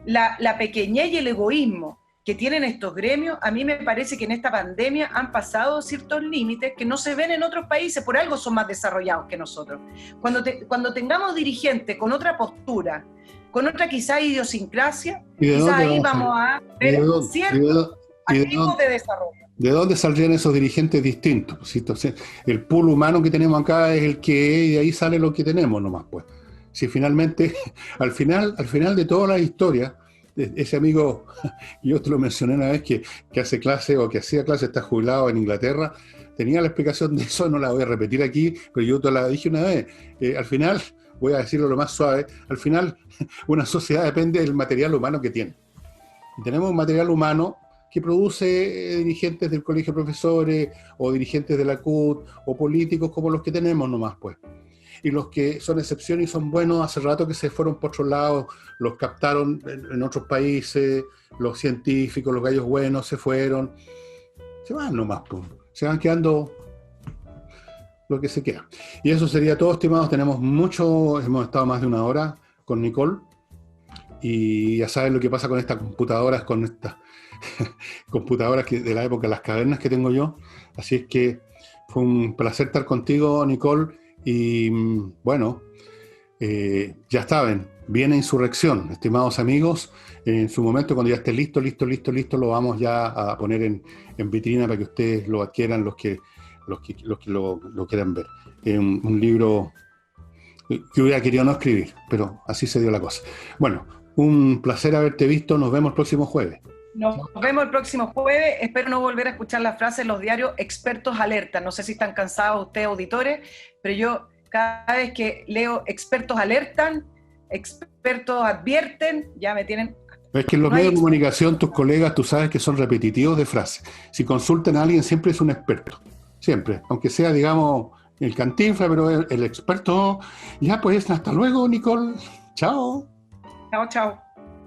la pequeñez y el egoísmo que tienen estos gremios, a mí me parece que en esta pandemia han pasado ciertos límites que no se ven en otros países, por algo son más desarrollados que nosotros. Cuando tengamos dirigentes con otra postura, con otra quizá idiosincrasia, ¿Y de quizás dónde ahí vamos vamos a ¿Y de ver dónde? ciertos ¿Y de activos dónde? de desarrollo. ¿De dónde saldrían esos dirigentes distintos? ¿Sí? Entonces, el pool humano que tenemos acá es el que es, y de ahí sale lo que tenemos nomás, pues. Si finalmente, al final de toda la historia, ese amigo, yo te lo mencioné una vez, que hace clase o que hacía clase, está jubilado en Inglaterra, tenía la explicación de eso, no la voy a repetir aquí, pero yo te la dije una vez. Al final, voy a decirlo lo más suave, al final una sociedad depende del material humano que tiene. Y tenemos un material humano que produce dirigentes del colegio de profesores o dirigentes de la CUT o políticos como los que tenemos nomás, pues. Y los que son excepción y son buenos, hace rato que se fueron por otros lados, los captaron en otros países, los científicos, los gallos buenos se fueron, se van nomás, pues. Se van quedando lo que se queda. Y eso sería todo, estimados. Tenemos mucho, hemos estado más de una hora con Nicole. Y ya saben lo que pasa con estas computadoras, con estas computadoras de la época de las cavernas que tengo yo. Así es que fue un placer estar contigo, Nicole. Y bueno, ya saben, viene Insurrección, estimados amigos. En su momento, cuando ya esté listo, lo vamos ya a poner en vitrina para que ustedes lo adquieran, los que lo quieran ver. Un libro que hubiera querido no escribir, pero así se dio la cosa. Bueno, un placer haberte visto. Nos vemos el próximo jueves. Nos vemos el próximo jueves. Espero no volver a escuchar la frase en los diarios expertos alertan. No sé si están cansados ustedes, auditores, pero yo cada vez que leo expertos alertan, expertos advierten, ya me tienen... Es que en los medios de comunicación, tus colegas, tú sabes que son repetitivos de frases. Si consultan a alguien, siempre es un experto. Siempre. Aunque sea, digamos, el Cantinflas, pero el experto... Ya pues, hasta luego, Nicole. Chao. Chao, chao.